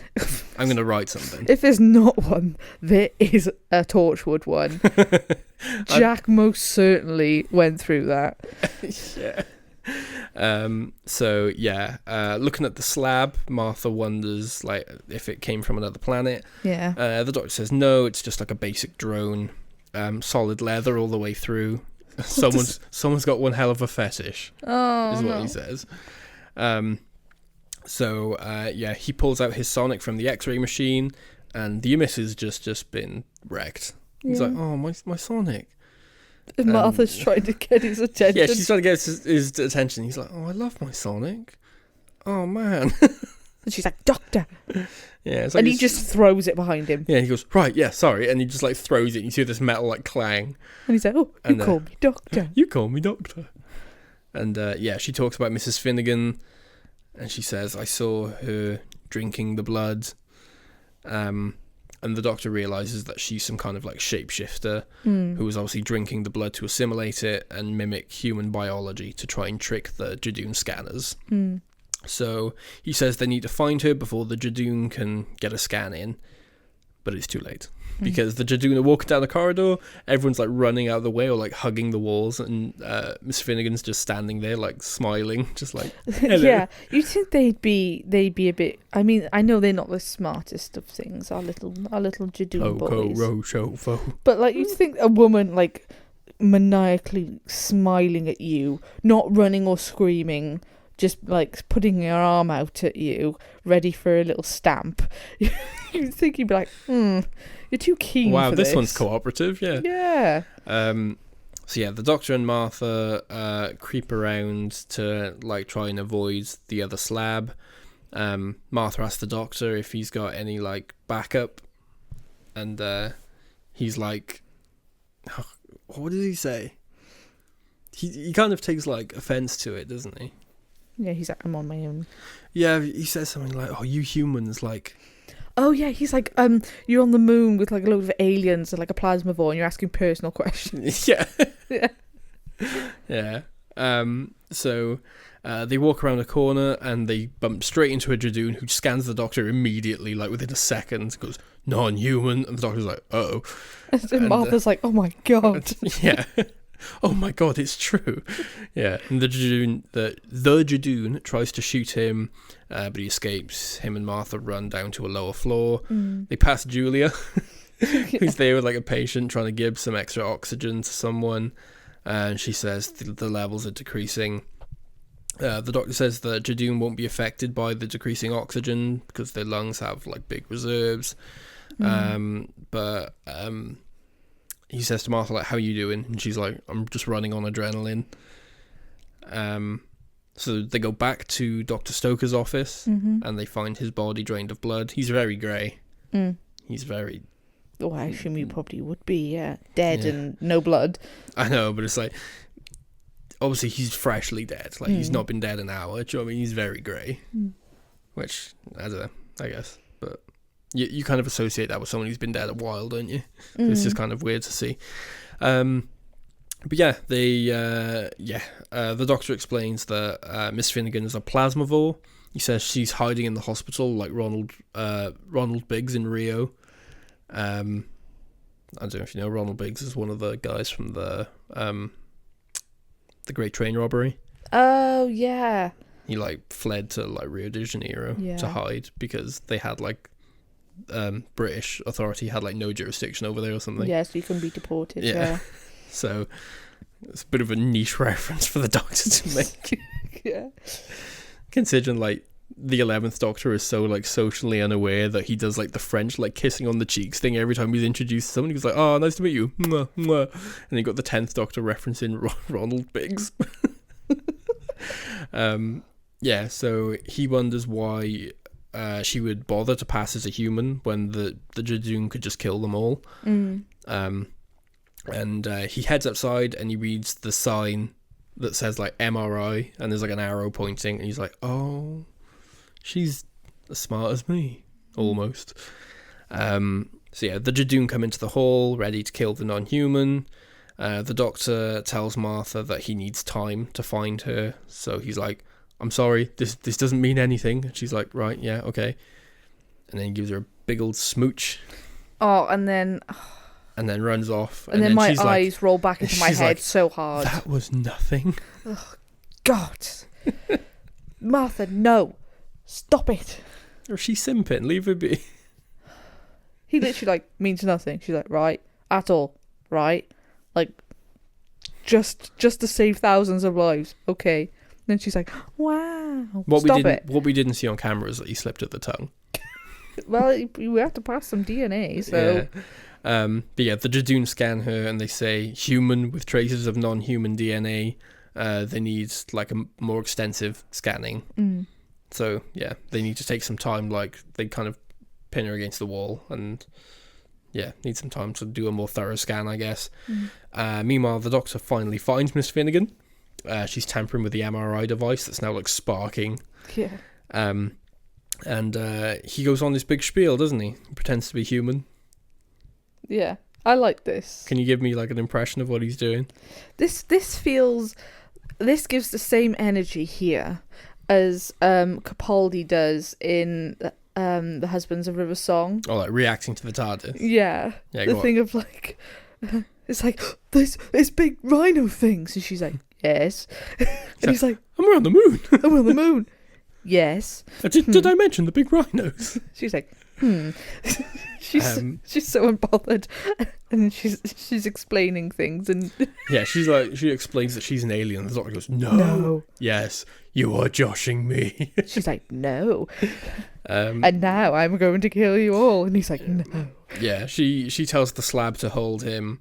I'm going to write something. If there's not one, there is a Torchwood one. Jack most certainly went through that. Yeah. Looking at the slab, Martha wonders like if it came from another planet. Yeah. The Doctor says no, it's just like a basic drone. Solid leather all the way through. Someone's got one hell of a fetish. Oh, is what he says. He pulls out his sonic from the X-ray machine, and the emiss has just been wrecked. He's like, oh, my sonic. And Martha's trying to get his attention. Yeah, she's trying to get his attention. He's like, oh, I love my sonic. Oh man. And she's like, Doctor. Yeah, it's like and he just throws it behind him. Yeah, he goes, right, yeah, sorry. And he just like throws it and you see this metal like clang. And he's like, oh, you call me Doctor. You call me Doctor. And she talks about Mrs. Finnegan and she says, I saw her drinking the blood. And the Doctor realises that she's some kind of like shapeshifter who was obviously drinking the blood to assimilate it and mimic human biology to try and trick the Jadoon scanners. So he says they need to find her before the Jadoon can get a scan in, but it's too late because the Jadoon are walking down the corridor, everyone's like running out of the way or like hugging the walls, and Miss Finnegan's just standing there like smiling, just like hello. Yeah, you'd think they'd be a bit. I mean, I know they're not the smartest of things, our little Jadoon boys. But like you'd think a woman like maniacally smiling at you, not running or screaming, just like putting your arm out at you, ready for a little stamp. You'd think you'd be like, you're too keen for this. Wow, this one's cooperative, yeah. Yeah. The Doctor and Martha creep around to like try and avoid the other slab. Martha asks the Doctor if he's got any like backup, and he's like, what did he say? He kind of takes like offense to it, doesn't he? Yeah, he's like, I'm on my own. Yeah, he says something like, oh, you humans, like... Oh, yeah, he's like, you're on the moon with like a load of aliens and like a Plasmavore and you're asking personal questions. Yeah. Yeah. Yeah. They walk around a corner and they bump straight into a Jadoon who scans the Doctor immediately, like within a second, goes, non-human, and the Doctor's like, uh-oh. And Martha's like, oh my God. Yeah. Oh my God, it's true. Yeah, and the Jadoon tries to shoot him, but he escapes. Him and Martha run down to a lower floor. They pass Julia, who's there with like a patient trying to give some extra oxygen to someone, and she says the levels are decreasing. The Doctor says that Jadoon won't be affected by the decreasing oxygen because their lungs have like big reserves. He says to Martha, like, how are you doing? And she's like, I'm just running on adrenaline. So they go back to Dr. Stoker's office, and they find his body drained of blood. He's very grey. He's very... Oh, I assume he probably would be, dead and no blood. I know, but it's like... Obviously, he's freshly dead. Like, he's not been dead an hour. Do you know what I mean? He's very grey. Which, I don't know, I guess. But you kind of associate that with someone who's been dead a while, don't you? It's just kind of weird to see. But yeah, the doctor explains that Miss Finnegan is a Plasmavore. He says she's hiding in the hospital like Ronald Biggs in Rio. I don't know if you know, Ronald Biggs is one of the guys from the Great Train Robbery. Oh, yeah. He like fled to like Rio de Janeiro to hide because they had like British authority had like no jurisdiction over there or something. Yeah, so you couldn't be deported. Yeah. So it's a bit of a niche reference for the Doctor to make. Yeah. Considering like the 11th Doctor is so like socially unaware that he does like the French like kissing on the cheeks thing every time he's introduced to someone. He was like, "Oh, nice to meet you." Mwah, mwah. And you got the 10th Doctor referencing Ronald Biggs. So he wonders why she would bother to pass as a human when the Jadoon could just kill them all. And he heads outside and he reads the sign that says like MRI and there's like an arrow pointing, and he's like, "Oh, she's as smart as me, almost." So yeah, the Jadoon come into the hall ready to kill the non-human. The Doctor tells Martha that he needs time to find her, so he's like, "I'm sorry, this doesn't mean anything." And she's like, "Right, yeah, okay." And then he gives her a big old smooch. Oh, and then runs off. And then my eyes roll back into my head so hard. That was nothing. Oh, God. Martha, no. Stop it. Or she's simping. Leave her be. He literally, like, means nothing. She's like, right, at all, right? Like, just to save thousands of lives. Okay. Then she's like, wow. Stop it. What we didn't see on camera is that he slipped at the tongue. Well, we have to pass some DNA, so... Yeah. But yeah, the Jadoon scan her and they say human with traces of non-human DNA. They need like a more extensive scanning. So yeah, they need to take some time. Like they kind of pin her against the wall and need some time to do a more thorough scan, I guess. Meanwhile, the Doctor finally finds Miss Finnegan. She's tampering with the MRI device that's now like sparking. Yeah. And he goes on this big spiel, doesn't he? He pretends to be human. Yeah, I like this. Can you give me like an impression of what he's doing? This gives the same energy here as Capaldi does in The Husbands of River Song. Oh, like reacting to the TARDIS. Yeah the thing of like, it's like this big rhino thing. So she's like, yes, and he's like, I'm around the moon. I'm around the moon. Yes. Did I mention the big rhinos? She's like, she's so unbothered, and she's explaining things, and yeah, she explains that she's an alien. The Doctor goes, no, yes, you are joshing me. She's like, no, and now I'm going to kill you all, and he's like, no. Yeah, she tells the slab to hold him,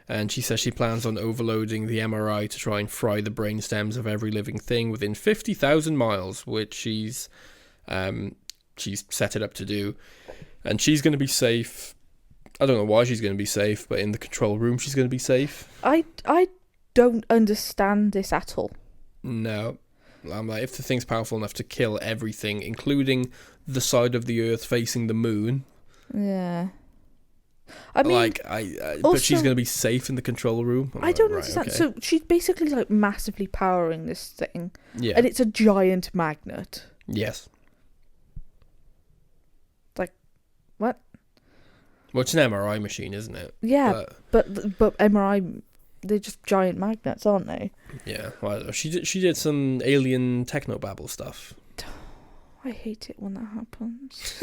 and she says she plans on overloading the MRI to try and fry the brain stems of every living thing within 50,000 miles, which she's set it up to do. And she's going to be safe. I don't know why she's going to be safe, but in the control room she's going to be safe. I don't understand this at all. No. I'm like, if the thing's powerful enough to kill everything, including the side of the Earth facing the moon. Yeah. I mean, like, but she's going to be safe in the control room. I don't understand. Okay. So she's basically like massively powering this thing. Yeah. And it's a giant magnet. Yes. Like, what? Well, it's an MRI machine, isn't it? Yeah, but MRI, they're just giant magnets, aren't they? Yeah. Well, she did some alien technobabble stuff. I hate it when that happens.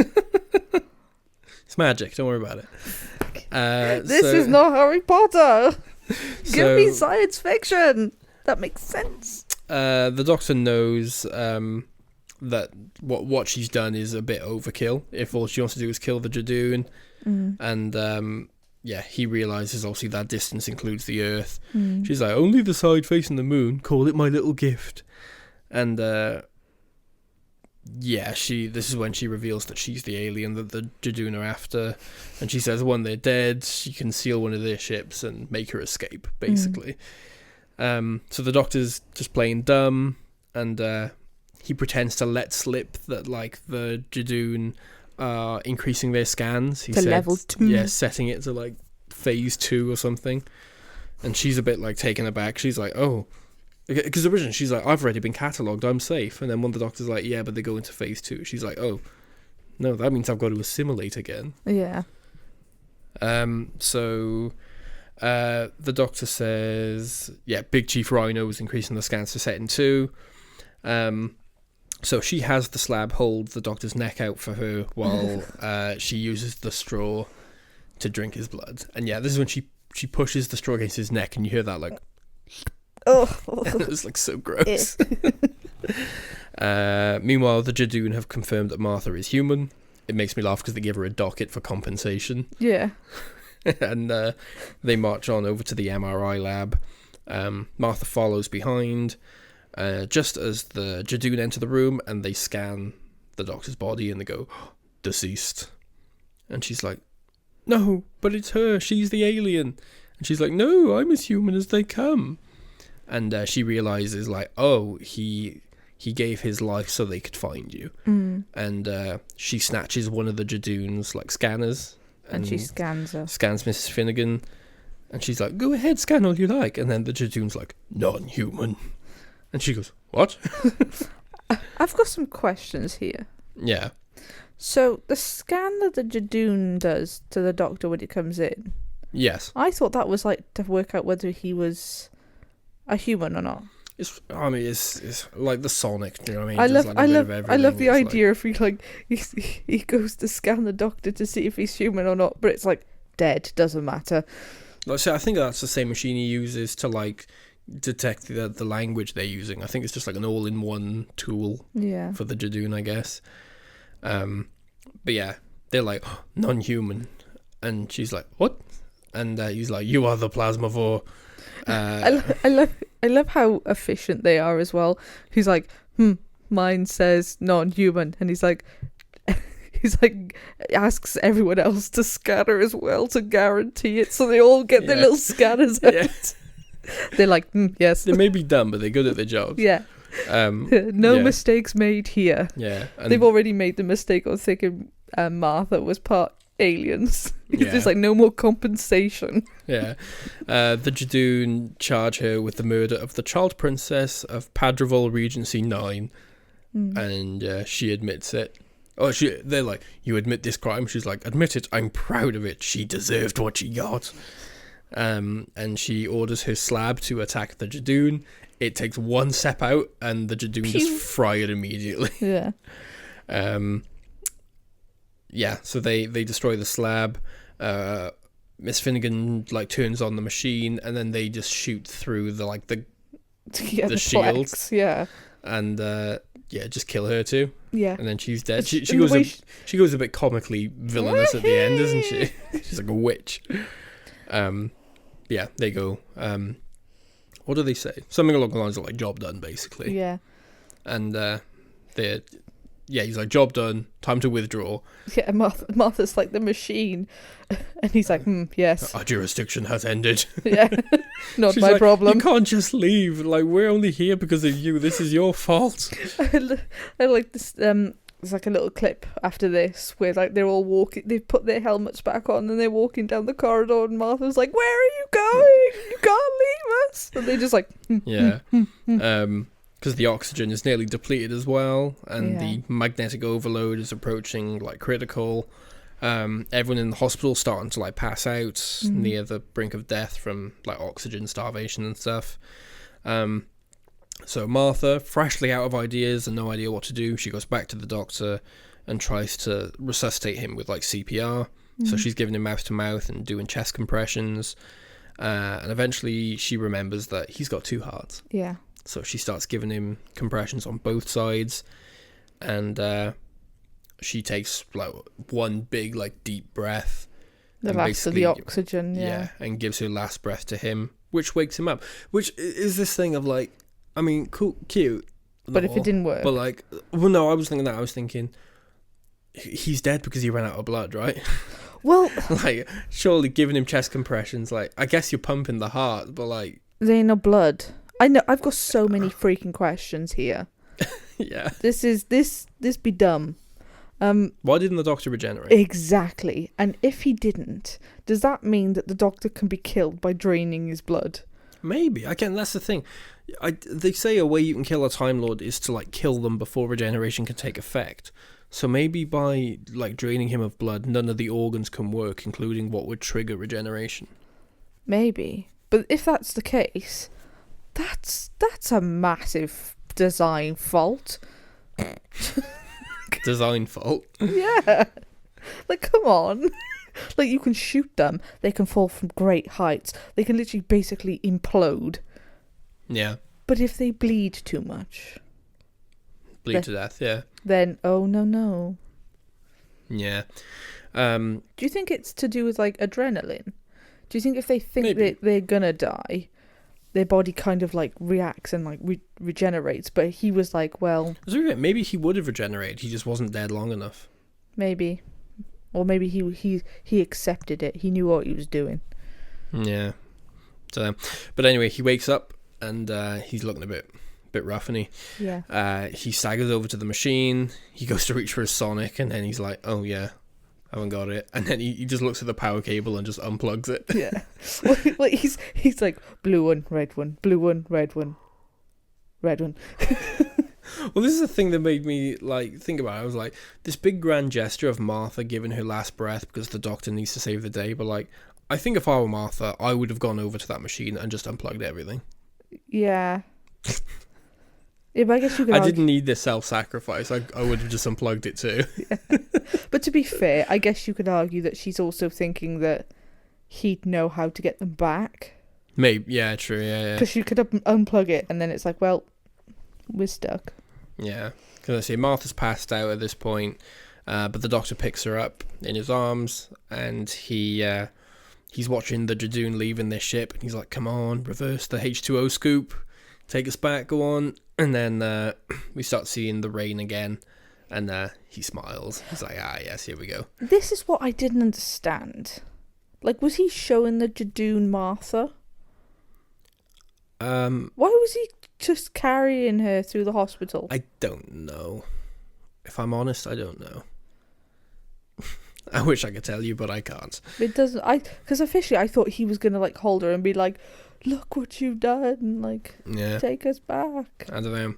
It's magic. Don't worry about it. This is not Harry Potter. Give me science fiction. That makes sense. The Doctor knows that what she's done is a bit overkill. If all she wants to do is kill the Jadoon, and he realizes obviously that distance includes the Earth. She's like, only the side facing the moon. Call it my little gift. And this is when she reveals that she's the alien that the Jadoon are after, and she says when they're dead, she can steal one of their ships and make her escape, basically. So the Doctor's just playing dumb, and he pretends to let slip that like the Jadoon are increasing their scans. He to said, level 2. Yeah, setting it to like phase 2 or something. And she's a bit like taken aback. She's like, oh. Because originally she's like, I've already been catalogued, I'm safe. And then one of the Doctor's like, yeah, but they go into phase 2. She's like, oh, no, that means I've got to assimilate again. Yeah. So the Doctor says, yeah, Big Chief Rhino is increasing the scans to setting 2. So she has the slab hold the Doctor's neck out for her while she uses the straw to drink his blood. And yeah, this is when she pushes the straw against his neck, and you hear that like... Oh, and it was like so gross. Meanwhile, the Jadoon have confirmed that Martha is human. It makes me laugh because they give her a docket for compensation. Yeah. And they march on over to the MRI lab. Martha follows behind, just as the Jadoon enter the room, and they scan the Doctor's body and they go, deceased. And she's like, no, but it's her. She's the alien. And she's like, no, I'm as human as they come. And she realizes, like, oh, he gave his life so they could find you. And she snatches one of the Jadoon's, like, scanners. And she scans her. Scans Mrs. Finnegan. And she's like, go ahead, scan all you like. And then the Jadoon's like, non-human. And she goes, what? I've got some questions here. Yeah. So, the scan that the Jadoon does to the Doctor when he comes in... Yes. I thought that was, like, to work out whether he was... a human or not. It's like the Sonic, you know what I mean? I love the idea if he goes to scan the Doctor to see if he's human or not, but it's like dead, doesn't matter. So I think that's the same machine he uses to like detect the language they're using. I think it's just like an all-in-one tool for the Jadoon, I guess. But yeah, they're like, oh, non-human, and she's like, what? And he's like, you are the Plasmavore. I love how efficient they are as well. He's like, mine says non-human, and he's like asks everyone else to scatter as well to guarantee it, so they all get their little scanners out. Yeah. They're like, yes. They may be dumb, but they're good at their jobs. Yeah. No mistakes made here. Yeah. They've already made the mistake of thinking Martha was part aliens. There's like no more compensation. Yeah. The Jadoon charge her with the murder of the child princess of Padravol Regency 9. And she admits it. Oh, they're like, you admit this crime? She's like, admit it, I'm proud of it. She deserved what she got. And she orders her slab to attack the Jadoon. It takes one step out, and the Jadoon just fry it immediately. Yeah. Yeah, so they destroy the slab. Miss Finnegan like turns on the machine, and then they just shoot through the shields. Yeah. And just kill her too. Yeah. And then she's dead. She goes a bit comically villainous at the end, doesn't she? She's like a witch. Yeah, they go. What do they say? Something along the lines of like job done, basically. Yeah. And he's like, job done, time to withdraw. Yeah, Martha's like the machine. And he's like, yes. Our jurisdiction has ended. Yeah, not She's my like, problem. You can't just leave. Like, we're only here because of you. This is your fault. I like this, there's like a little clip after this where like they're all walking, they've put their helmets back on and they're walking down the corridor, and Martha's like, where are you going? You can't leave us. And they're just like, yeah. Because the oxygen is nearly depleted as well, and the magnetic overload is approaching like critical. Everyone in the hospital starting to like pass out near the brink of death from like oxygen starvation and stuff. So Martha, freshly out of ideas and no idea what to do, she goes back to the doctor and tries to resuscitate him with like CPR. So she's giving him mouth to mouth and doing chest compressions, and eventually she remembers that he's got 2 hearts. Yeah. So she starts giving him compressions on both sides, and she takes like one big like deep breath. The last of the oxygen, yeah. And gives her last breath to him, which wakes him up. Which is this thing of like, I mean, cool, cute. But if it didn't work... But, like... Well, no, I was thinking that. I was thinking... He's dead because he ran out of blood, right? Well... like, surely giving him chest compressions, like... I guess you're pumping the heart, but, like... There ain't no blood. I know, I've got so many freaking questions here. Yeah. This be dumb. Why didn't the doctor regenerate? Exactly. And if he didn't, does that mean that the doctor can be killed by draining his blood? Maybe. Again, that's the thing. They say a way you can kill a Time Lord is to, like, kill them before regeneration can take effect. So maybe by, like, draining him of blood, none of the organs can work, including what would trigger regeneration. Maybe. But if that's the case, that's a massive design fault. Design fault? Yeah. Like, come on. Like, you can shoot them. They can fall from great heights. They can literally basically implode. Yeah. But if they bleed too much... Bleed to death, yeah. Then, oh, no. Yeah. Do you think it's to do with, like, adrenaline? Do you think if they think Maybe. that they're gonna die, their body kind of, like, reacts and, like, regenerates? But he was like, well... Maybe he would have regenerated. He just wasn't dead long enough. Maybe. Or maybe he accepted it. He knew what he was doing. Yeah. So, but anyway, he wakes up and he's looking a bit rough, and he staggers over to the machine. He goes to reach for his Sonic, and then he's like, "Oh yeah, I haven't got it." And then he just looks at the power cable and just unplugs it. Yeah. Well, he's like, blue one, red one, blue one, red one, red one. Well, this is the thing that made me, like, think about it. I was like, this big grand gesture of Martha giving her last breath because the doctor needs to save the day. But, like, I think if I were Martha, I would have gone over to that machine and just unplugged everything. Yeah. Yeah, but I guess you could I didn't need this self-sacrifice. I would have just unplugged it too. Yeah. But to be fair, I guess you could argue that she's also thinking that he'd know how to get them back. Maybe, yeah, true, yeah. Because you could unplug it, and then it's like, well, we're stuck. Yeah, because I say Martha's passed out at this point, but the doctor picks her up in his arms, and he's watching the Jadoon leaving their ship, and he's like, "Come on, reverse the H2O scoop, take us back, go on." And then we start seeing the rain again, and he smiles. He's like, "Ah, yes, here we go." This is what I didn't understand. Like, was he showing the Jadoon Martha? Why was he just carrying her through the hospital? I don't know. If I'm honest, I don't know. I wish I could tell you, but I can't. It doesn't. Because officially, I thought he was gonna, like, hold her and be like, "Look what you've done! Like, take us back." I don't know.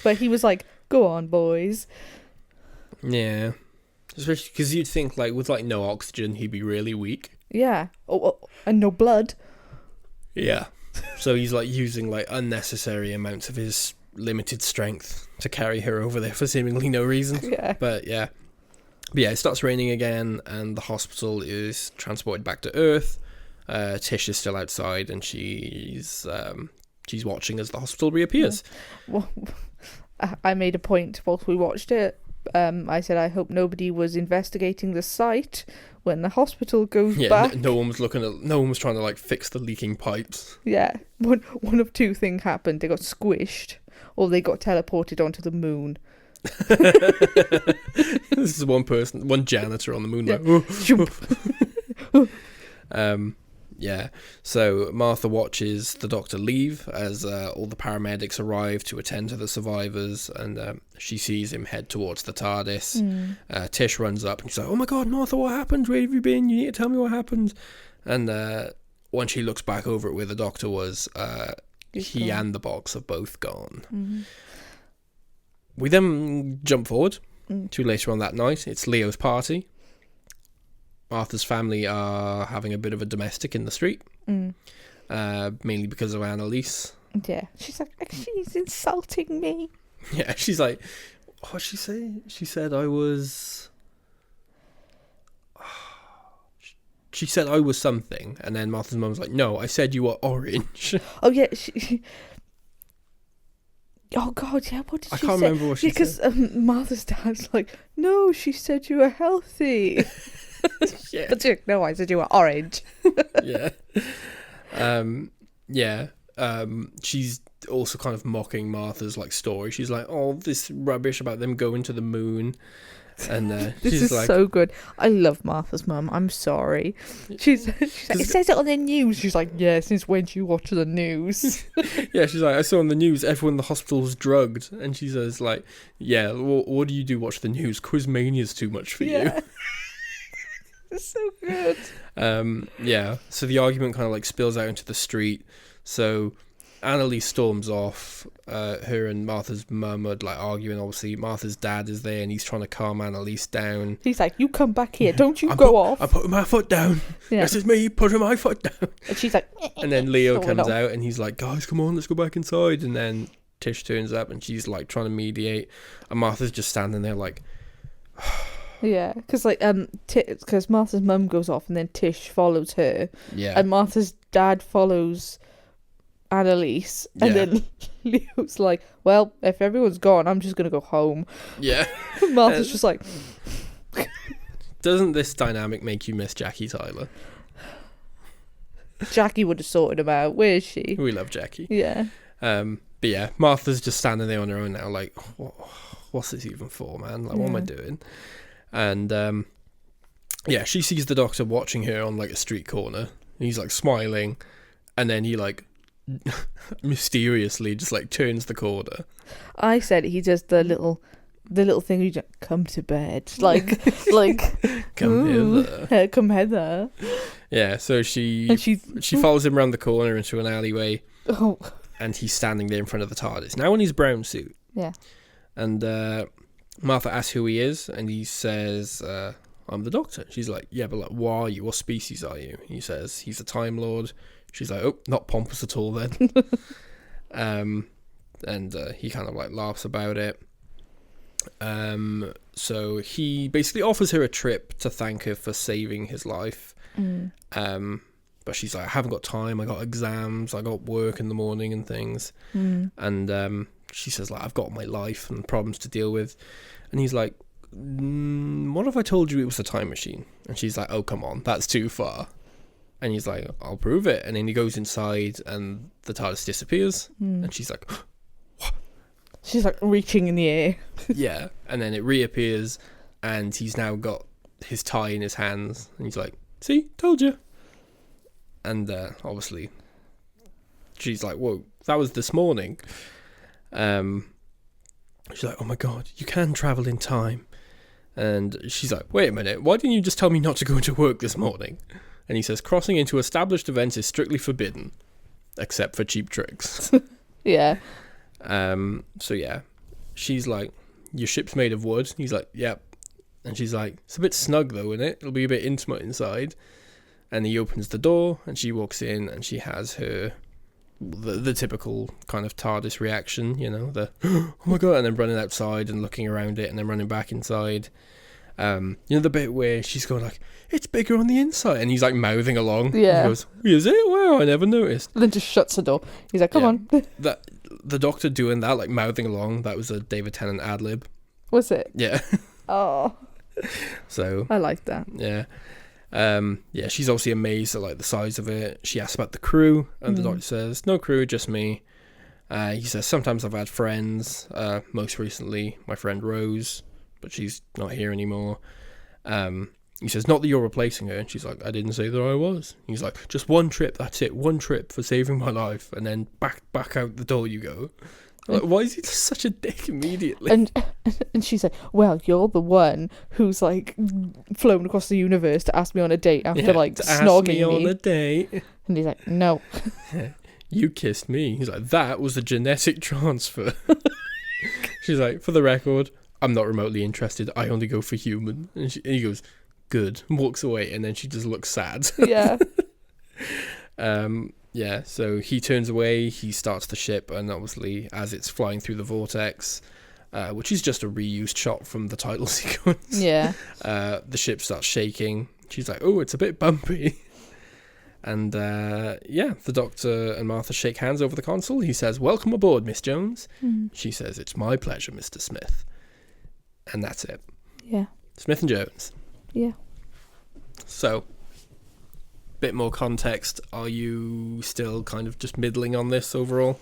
But he was like, "Go on, boys." Yeah, especially because you'd think, like, with, like, no oxygen, he'd be really weak. Yeah. Oh, and no blood. Yeah. So he's, like, using, like, unnecessary amounts of his limited strength to carry her over there for seemingly no reason. Yeah. But yeah, it starts raining again, and the hospital is transported back to Earth. Tish is still outside, and she's watching as the hospital reappears. Well, I made a point whilst we watched it. I said I hope nobody was investigating the site when the hospital goes back. No one was trying to, like, fix the leaking pipes. Yeah, one of two things happened: they got squished, or they got teleported onto the moon. This is one janitor on the moon. Yeah. Yeah, so Martha watches the doctor leave as all the paramedics arrive to attend to the survivors, and she sees him head towards the TARDIS. Tish runs up and she's like, "Oh my god, Martha, what happened? Where have you been? You need to tell me what happened." And when she looks back over at where the doctor was, he and the box are both gone. Mm-hmm. We then jump forward to later on that night. It's Leo's party. Martha's family are having a bit of a domestic in the street, mainly because of Annalise. Yeah, she's like, "She's insulting me." Yeah, she's like, what'd she say? She said I was... She said I was something, and then Martha's mum was like, "No, I said you were orange." Oh yeah, oh god, yeah, what did she say? I can't remember what she said. Because Martha's dad's like, "No, she said you were healthy." Yeah. But no, I said you were orange. Yeah. Yeah. also kind of mocking Martha's like story. She's like, "Oh, this rubbish about them going to the moon," and this she's is like, so good. I love Martha's mum. I'm sorry. She's like, it says it on the news. She's like, yeah, since when do you watch the news? yeah, she's like, I saw on the news everyone in the hospital was drugged, and she says like, yeah, what do you do? Watch the news? Quizmania's too much for you. It's so good. Yeah. So the argument kind of like spills out into the street. So Annalise storms off. Her and Martha's mum are like arguing. Obviously, Martha's dad is there and he's trying to calm Annalise down. He's like, "You come back here, don't you go off." I'm putting my foot down. Yeah. This is me putting my foot down. And she's like, and then Leo comes out and he's like, "Guys, come on, let's go back inside." And then Tish turns up and she's like trying to mediate, and Martha's just standing there like. Yeah, because like because Martha's mum goes off and then Tish follows her. Yeah. And Martha's dad follows Annalise, and then Leo's like, "Well, if everyone's gone, I'm just gonna go home." Yeah. Martha's just like. Doesn't this dynamic make you miss Jackie Tyler? Jackie would have sorted him out. Where is she? We love Jackie. Yeah. But yeah, Martha's just standing there on her own now, like, what's this even for, man? Like, what am I doing? And yeah, she sees the doctor watching her on like a street corner. And he's like smiling, and then he like mysteriously just like turns the corner. I said he does the little thing. You just come to bed, like come hither. Come hither. Yeah, so she follows him around the corner into an alleyway. Oh. And he's standing there in front of the TARDIS now in his brown suit. Yeah. And Martha asks who he is, and he says, "I'm the Doctor." She's like, "Yeah, but like, what are you? What species are you?" He says, "He's a Time Lord." She's like, "Oh, not pompous at all then." And he kind of like laughs about it. So he basically offers her a trip to thank her for saving his life. But she's like, "I haven't got time. I got exams. I got work in the morning and things." And she says, like, "I've got my life and problems to deal with." And he's like, "What if I told you it was a time machine?" And she's like, "Oh, come on, that's too far." And he's like, "I'll prove it." And then he goes inside and the TARDIS disappears. And she's like, "What?" She's like reaching in the air. Yeah. And then it reappears and he's now got his tie in his hands. And he's like, "See, told you." And obviously, she's like, "Whoa, that was this morning." She's like, "Oh my god, you can travel in time." And she's like, "Wait a minute, why didn't you just tell me not to go into work this morning?" And he says, "Crossing into established events is strictly forbidden, except for cheap tricks." Yeah. So yeah, she's like, "Your ship's made of wood." He's like, "Yep." And she's like, "It's a bit snug though, isn't it? It'll be a bit intimate inside." And he opens the door and she walks in and she has her the typical kind of TARDIS reaction, you know, the "oh my god," and then running outside and looking around it and then running back inside. You know, the bit where she's going like, "It's bigger on the inside," and he's like mouthing along. Yeah. He goes, "Is it? Wow, I never noticed." And then just shuts the door. He's like, "Come on." That the Doctor doing that, like mouthing along, that was a David Tennant ad lib. Was it? Yeah. Oh. So I like that. Yeah. Yeah, she's obviously amazed at like the size of it. She asks about the crew, and the Doctor says, "No crew, just me." He says, "Sometimes I've had friends. Most recently, my friend Rose, but she's not here anymore." He says, "Not that you're replacing her." And she's like, "I didn't say that I was." He's like, "Just one trip, that's it. One trip for saving my life, and then back out the door you go." Like, why is he such a dick immediately? And she's like, "Well, you're the one who's like flown across the universe to ask me on a date after like snogging me on a date." And he's like, "No." "You kissed me." He's like, "That was a genetic transfer." She's like, "For the record, I'm not remotely interested. I only go for human." And he goes, "Good," and walks away, and then she just looks sad. Yeah. Yeah, so he turns away, he starts the ship, and obviously as it's flying through the vortex, which is just a reused shot from the title sequence, yeah, the ship starts shaking. She's like, "Oh, it's a bit bumpy." And yeah, the Doctor and Martha shake hands over the console. He says, "Welcome aboard, Miss Jones." She says, "It's my pleasure, Mr. Smith." And that's it. Yeah. Smith and Jones. Yeah. So, bit more context. Are you still kind of just middling on this overall?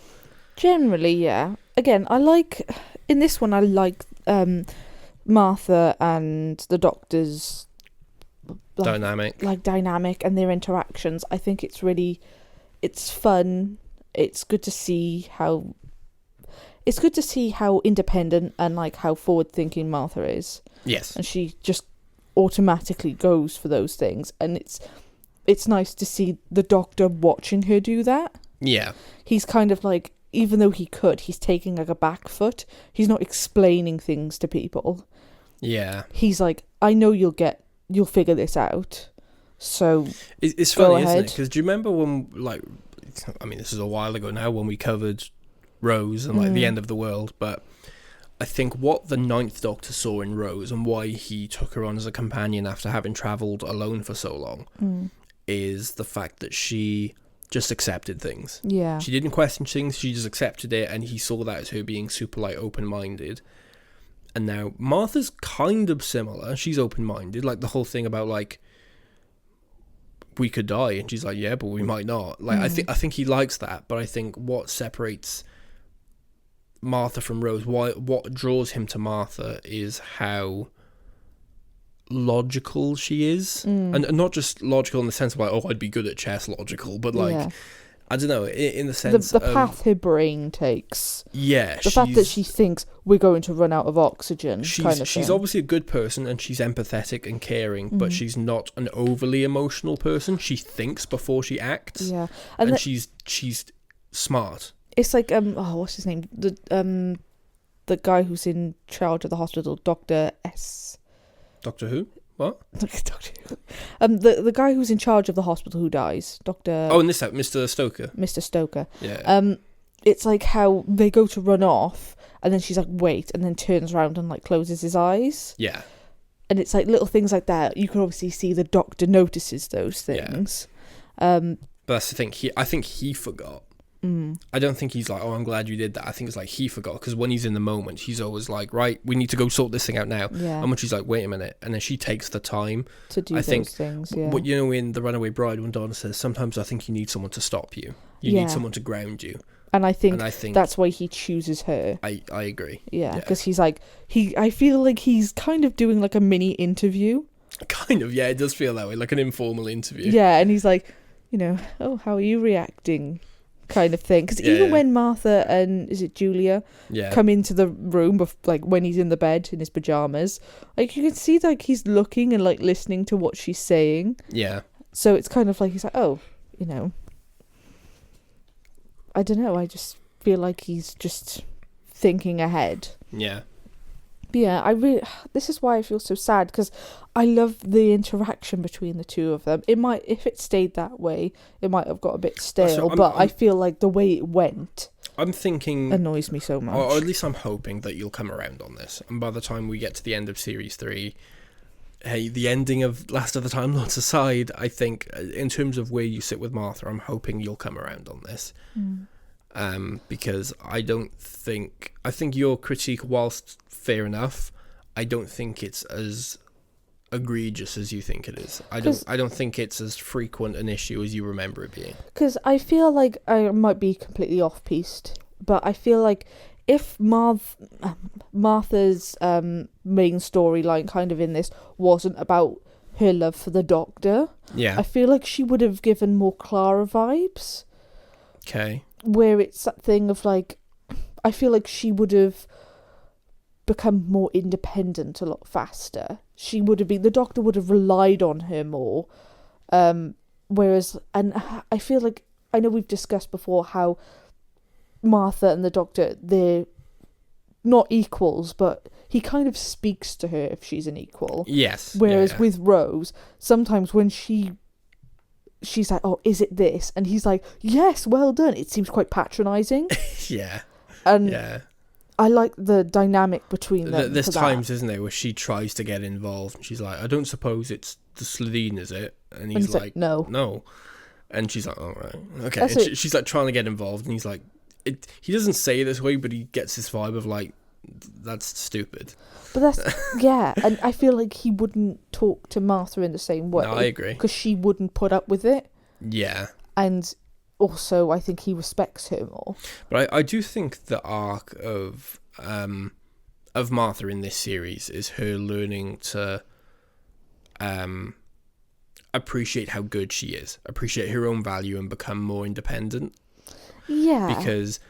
Generally, yeah. Again, in this one, I like Martha and the Doctor's dynamic and their interactions. I think it's fun. It's good to see how independent and like how forward thinking Martha is. Yes. And she just automatically goes for those things, and it's nice to see the Doctor watching her do that. Yeah. He's kind of like, even though he's taking like a back foot. He's not explaining things to people. Yeah. He's like, I know you'll figure this out. So it's funny, isn't it? Because do you remember when, like, I mean, this is a while ago now, when we covered Rose and like the end of the world, but I think what the Ninth Doctor saw in Rose and why he took her on as a companion after having travelled alone for so long is the fact that she just accepted things. Yeah. She didn't question things, she just accepted it, and he saw that as her being super, like, open-minded. And now Martha's kind of similar. She's open-minded. Like, the whole thing about, like, we could die, and she's like, yeah, but we might not. Like, I think he likes that, but I think what separates Martha from Rose, what draws him to Martha is how logical she is, and not just logical in the sense of like, oh, I'd be good at chess logical, but like, I don't know, in the sense the path her brain takes. Yeah, the fact that she thinks we're going to run out of oxygen. She's obviously a good person, and she's empathetic and caring, but she's not an overly emotional person. She thinks before she acts. Yeah, and she's smart. It's like what's his name? The guy who's in charge of the hospital, Dr. S. Doctor Who? What? Doctor Who. The guy who's in charge of the hospital who dies, Dr. Oh, in this episode, Mr. Stoker. Mr. Stoker. Yeah. It's like how they go to run off, and then she's like, wait, and then turns around and like closes his eyes. Yeah. And it's like little things like that. You can obviously see the Doctor notices those things. But that's the thing. I think he forgot. I don't think he's like, oh, I'm glad you did that. I think it's like he forgot, because when he's in the moment, he's always like, right, we need to go sort this thing out now. Yeah. And when she's like, wait a minute, and then she takes the time to do those things. Yeah. But you know, in The Runaway Bride, when Donna says, sometimes I think you need someone to stop you. You need someone to ground you. And I think that's why he chooses her. I agree. Yeah, because he's like, I feel like he's kind of doing like a mini interview. Kind of, yeah, it does feel that way, like an informal interview. Yeah, and he's like, oh, how are you reacting? Kind of thing, because even when Martha and is it Julia come into the room like when he's in the bed in his pajamas, like you can see like he's looking and like listening to what she's saying. Yeah, so it's kind of like he's like, oh, I don't know, I just feel like he's just thinking ahead. Yeah. But yeah, this is why I feel so sad, because I love the interaction between the two of them. If it stayed that way, it might have got a bit stale, but I feel like the way it went, I'm thinking, annoys me so much. Or at least I'm hoping that you'll come around on this, and by the time we get to the end of Series 3, hey, the ending of Last of the Time Lords aside, I think in terms of where you sit with Martha, I'm hoping you'll come around on this. Because I think your critique, whilst fair enough, I don't think it's as egregious as you think it is. I don't think it's as frequent an issue as you remember it being. Because I feel like I might be completely off-piste, but I feel like if Martha's main storyline kind of in this wasn't about her love for the Doctor, I feel like she would have given more Clara vibes. Okay. Where it's that thing of like, I feel like she would have become more independent a lot faster. The Doctor would have relied on her more. Whereas, and I feel like, I know we've discussed before how Martha and the Doctor, they're not equals, but he kind of speaks to her if she's an equal. Yes. Whereas with Rose, sometimes when she's like, oh, is it this? And he's like, yes, well done. It seems quite patronising. Yeah. And I like the dynamic between them. There's times, isn't there, where she tries to get involved, and she's like, I don't suppose it's the Slitheen, is it? And he's like, no. And she's like, all right, okay. And she's like trying to get involved, and he's like, he doesn't say it this way, but he gets this vibe of like, that's stupid. But that's, and I feel like he wouldn't talk to Martha in the same way. No, I agree. Because she wouldn't put up with it. Yeah. And also I think he respects her more. But I do think the arc of Martha in this series is her learning to appreciate how good she is, appreciate her own value, and become more independent. Yeah. Because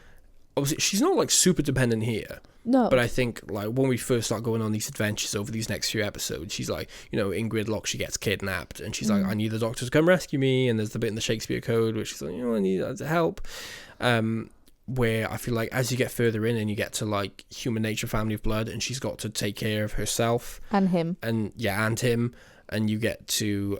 obviously she's not like super dependent here. No. But I think like when we first start going on these adventures over these next few episodes, she's like, you know, in Gridlock she gets kidnapped and she's like, I need the doctor to come rescue me, and there's the bit in the Shakespeare Code where she's like, you know, I need help. Where I feel like as you get further in and you get to like Human Nature, Family of Blood, and she's got to take care of herself and him, and him, and you get to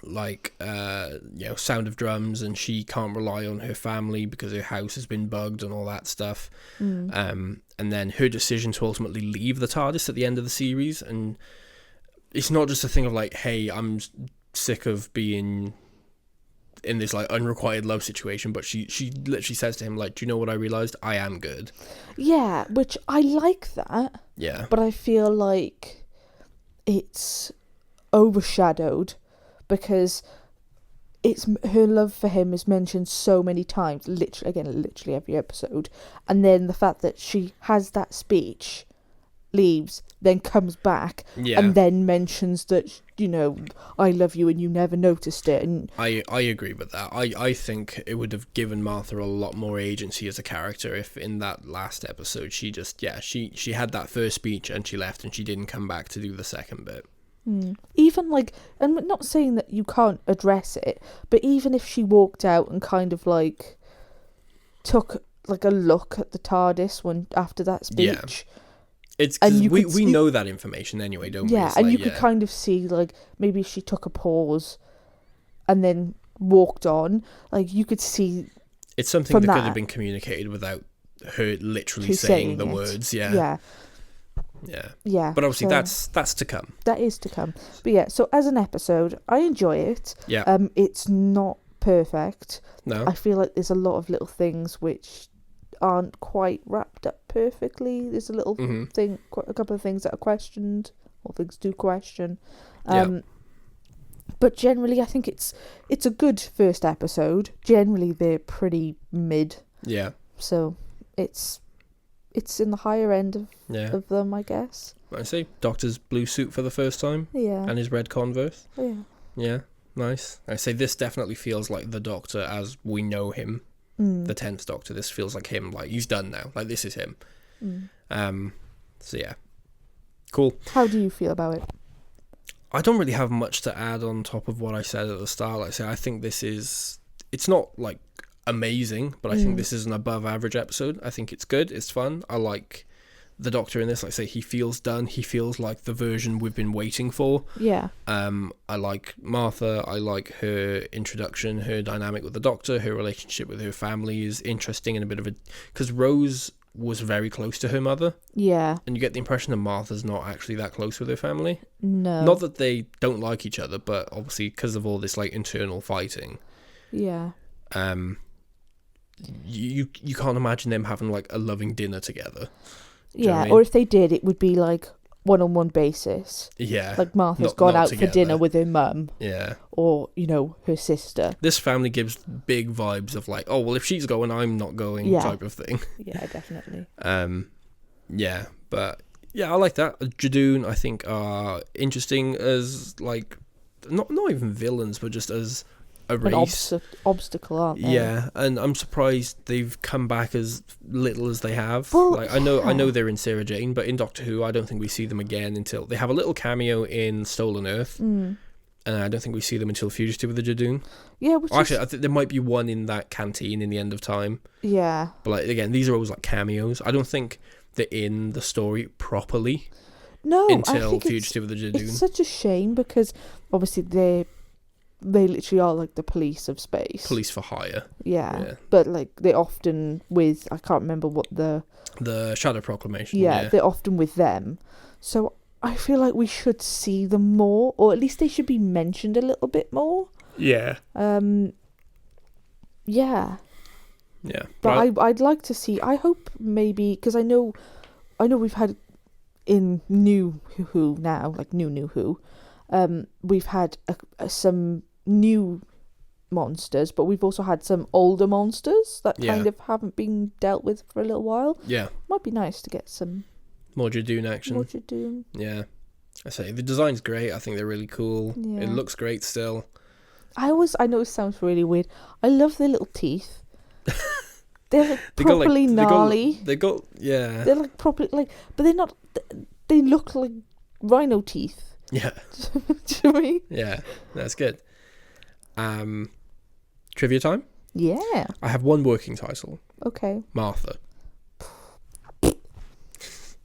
you know, Sound of Drums, and she can't rely on her family because her house has been bugged and all that stuff. And then her decision to ultimately leave the TARDIS at the end of the series, and it's not just a thing of like, hey, I'm sick of being in this like unrequited love situation, but she literally says to him like, do you know what I realized? I am good. Yeah, which I like that. Yeah. But I feel like it's overshadowed because it's her love for him is mentioned so many times, literally every episode, and then the fact that she has that speech, leaves, then comes back, and then mentions that, you know, I love you and you never noticed it. And I agree with that. I think it would have given Martha a lot more agency as a character if in that last episode she just she had that first speech and she left and she didn't come back to do the second bit. Even like, and I'm not saying that you can't address it, but even if she walked out and kind of like took like a look at the TARDIS when after that speech, it's because we know that information anyway, don't we? Yeah, and you could kind of see like maybe she took a pause and then walked on. Like you could see it's something that could have been communicated without her literally saying the words. Yeah. But obviously that's to come. That is to come. But yeah, so as an episode, I enjoy it. Yeah. It's not perfect. No. I feel like there's a lot of little things which aren't quite wrapped up perfectly. There's a little thing, a couple of things that are questioned, or things do question. But generally, I think it's a good first episode. Generally, they're pretty mid. Yeah. So it's in the higher end of them, I guess. I say Doctor's blue suit for the first time. Yeah. And his red Converse. Yeah. Yeah. Nice. I say this definitely feels like the Doctor as we know him. The 10th Doctor. This feels like him. Like he's done now. Like this is him. So yeah. Cool. How do you feel about it? I don't really have much to add on top of what I said at the start. Like I say, I think it's not like amazing, but I think this is an above average episode. I think it's good, it's fun. I like the Doctor in this. Like I say, he feels done. He feels like the version we've been waiting for. Yeah. I like Martha. I like her introduction, her dynamic with the Doctor, her relationship with her family is interesting and a bit of a... Because Rose was very close to her mother. Yeah. And you get the impression that Martha's not actually that close with her family. No. Not that they don't like each other, but obviously because of all this like internal fighting. Yeah. You can't imagine them having like a loving dinner together. Yeah, or if they did, it would be like one-on-one basis. Yeah. Like Martha's gone out for dinner with her mum. Yeah. Or, you know, her sister. This family gives big vibes of like, oh, well, if she's going, I'm not going type of thing. Yeah, definitely. Yeah, but yeah, I like that. Jadoon, I think, are interesting as like, not even villains, but just as a race. An obstacle, aren't they? Yeah, and I'm surprised they've come back as little as they have. Well, like I know they're in Sarah Jane, but in Doctor Who, I don't think we see them again until they have a little cameo in Stolen Earth, and I don't think we see them until Fugitive with the Jadoon. Yeah, actually, I think there might be one in that canteen in the End of Time. Yeah, but like again, these are always like cameos. I don't think they're in the story properly. No, until Fugitive with the Jadoon. It's such a shame because obviously they literally are like the police of space. Police for hire. Yeah. But like they're often with, I can't remember what the Shadow Proclamation. Yeah, they're often with them. So I feel like we should see them more, or at least they should be mentioned a little bit more. Yeah. Yeah. Yeah. But I'd like to see, I hope maybe, because I know we've had in New Who now, like New Who, we've had some new monsters, but we've also had some older monsters that kind of haven't been dealt with for a little while. Yeah. Might be nice to get some more Jadoon action. More Jadoon. Yeah. I say the design's great. I think they're really cool. Yeah. It looks great still. I know it sounds really weird. I love their little teeth. They're like properly gnarly. They got yeah. They're like properly like, but they're not. They look like rhino teeth. Yeah. Do you know what I mean? Yeah, that's good. Trivia time? Yeah. I have one working title. Okay. Martha. I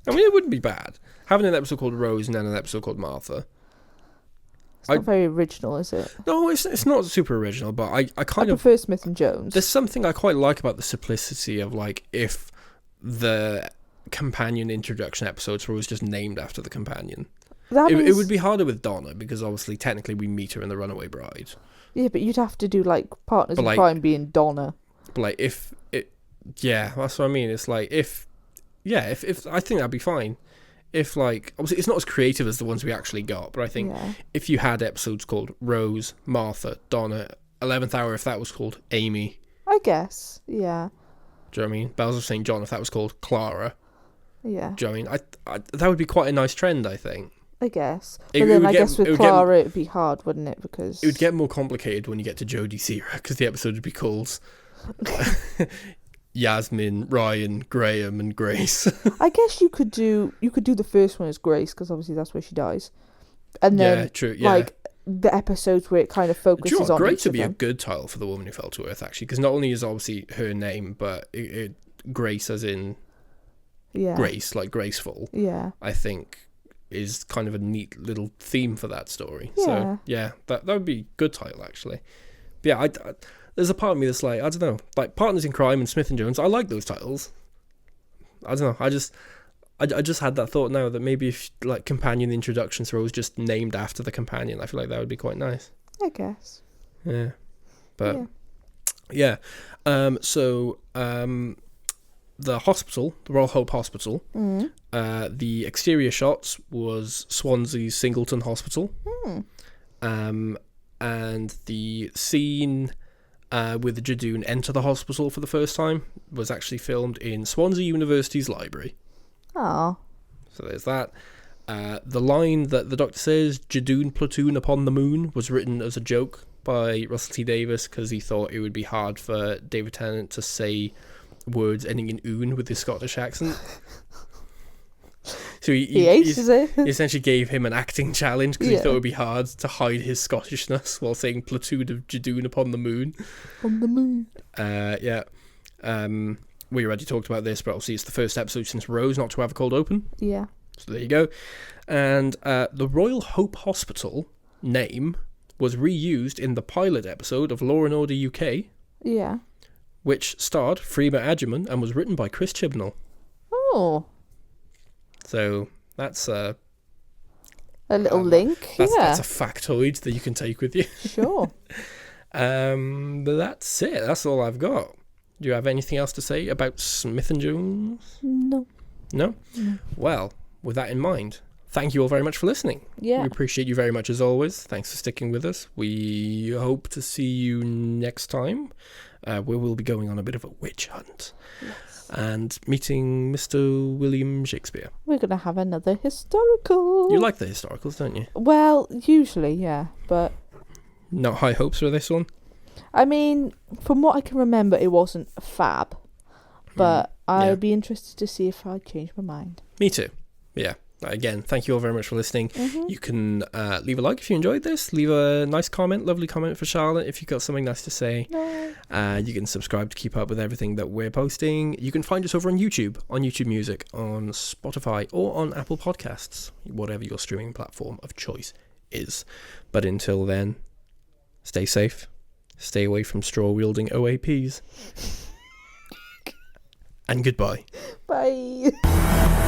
mean, it wouldn't be bad. Having an episode called Rose and then an episode called Martha. It's not very original, is it? No, it's not super original, but I kind of... prefer Smith and Jones. There's something I quite like about the simplicity of, like, if the companion introduction episodes were always just named after the companion. It would be harder with Donna, because obviously, technically, we meet her in The Runaway Bride. Yeah, but you'd have to do, like, Partners in Crime being Donna. But, like, if it... Yeah, that's what I mean. It's like, if I think that'd be fine. If, like, obviously it's not as creative as the ones we actually got, but I think if you had episodes called Rose, Martha, Donna, 11th Hour, if that was called Amy. I guess, yeah. Do you know what I mean? Bells of St. John, if that was called Clara. Yeah. Do you know what I mean? That would be quite a nice trend, I think. I guess. But then I guess with Clara, it'd be hard, wouldn't it? Because... It would get more complicated when you get to Jodie Sierra, because the episode would be called... Yasmin, Ryan, Graham, and Grace. I guess you could do the first one as Grace, because obviously that's where she dies, and then like the episodes where it kind of focuses on. Grace would be a good title for The Woman Who Fell to Earth, actually, because not only is obviously her name, but Grace as in Grace, like graceful. Yeah, I think is kind of a neat little theme for that story. Yeah. So yeah, that would be a good title actually. But yeah, I there's a part of me that's like, I don't know, like Partners in Crime and Smith and Jones. I like those titles. I don't know. I just had that thought now that maybe if like companion introductions were always just named after the companion, I feel like that would be quite nice. I guess. Yeah. But yeah. So the hospital, the Royal Hope Hospital, the exterior shots was Swansea's Singleton Hospital. And the scene with the Jadoon enter the hospital for the first time was actually filmed in Swansea University's library. Oh. So there's that. The line that the Doctor says, Jadoon platoon upon the moon, was written as a joke by Russell T Davies because he thought it would be hard for David Tennant to say words ending in oon with his Scottish accent. So he essentially gave him an acting challenge because he thought it would be hard to hide his Scottishness while saying platoon of Jadoon upon the moon. On the moon. We already talked about this, but obviously it's the first episode since Rose not to have a cold open. Yeah. So there you go. And the Royal Hope Hospital name was reused in the pilot episode of Law and Order UK. Yeah. Which starred Freema Agyeman and was written by Chris Chibnall. Oh. So that's a little link. That's a factoid that you can take with you. Sure. But that's it. That's all I've got. Do you have anything else to say about Smith and Jones? No. No? Well, with that in mind, thank you all very much for listening. Yeah. We appreciate you very much as always. Thanks for sticking with us. We hope to see you next time, where we'll be going on a bit of a witch hunt. Yes. And meeting Mr. William Shakespeare. We're going to have another historical. You like the historicals, don't you? Well, usually, yeah, but... Not high hopes for this one? I mean, from what I can remember, it wasn't fab. But I'd be interested to see if I change my mind. Me too. Yeah. Again, thank you all very much for listening. Mm-hmm. You can leave a like if you enjoyed this. Leave a nice comment, lovely comment for Charlotte if you've got something nice to say. No. You can subscribe to keep up with everything that we're posting. You can find us over on YouTube Music, on Spotify, or on Apple Podcasts, whatever your streaming platform of choice is. But until then, stay safe. Stay away from straw-wielding OAPs. And goodbye. Bye.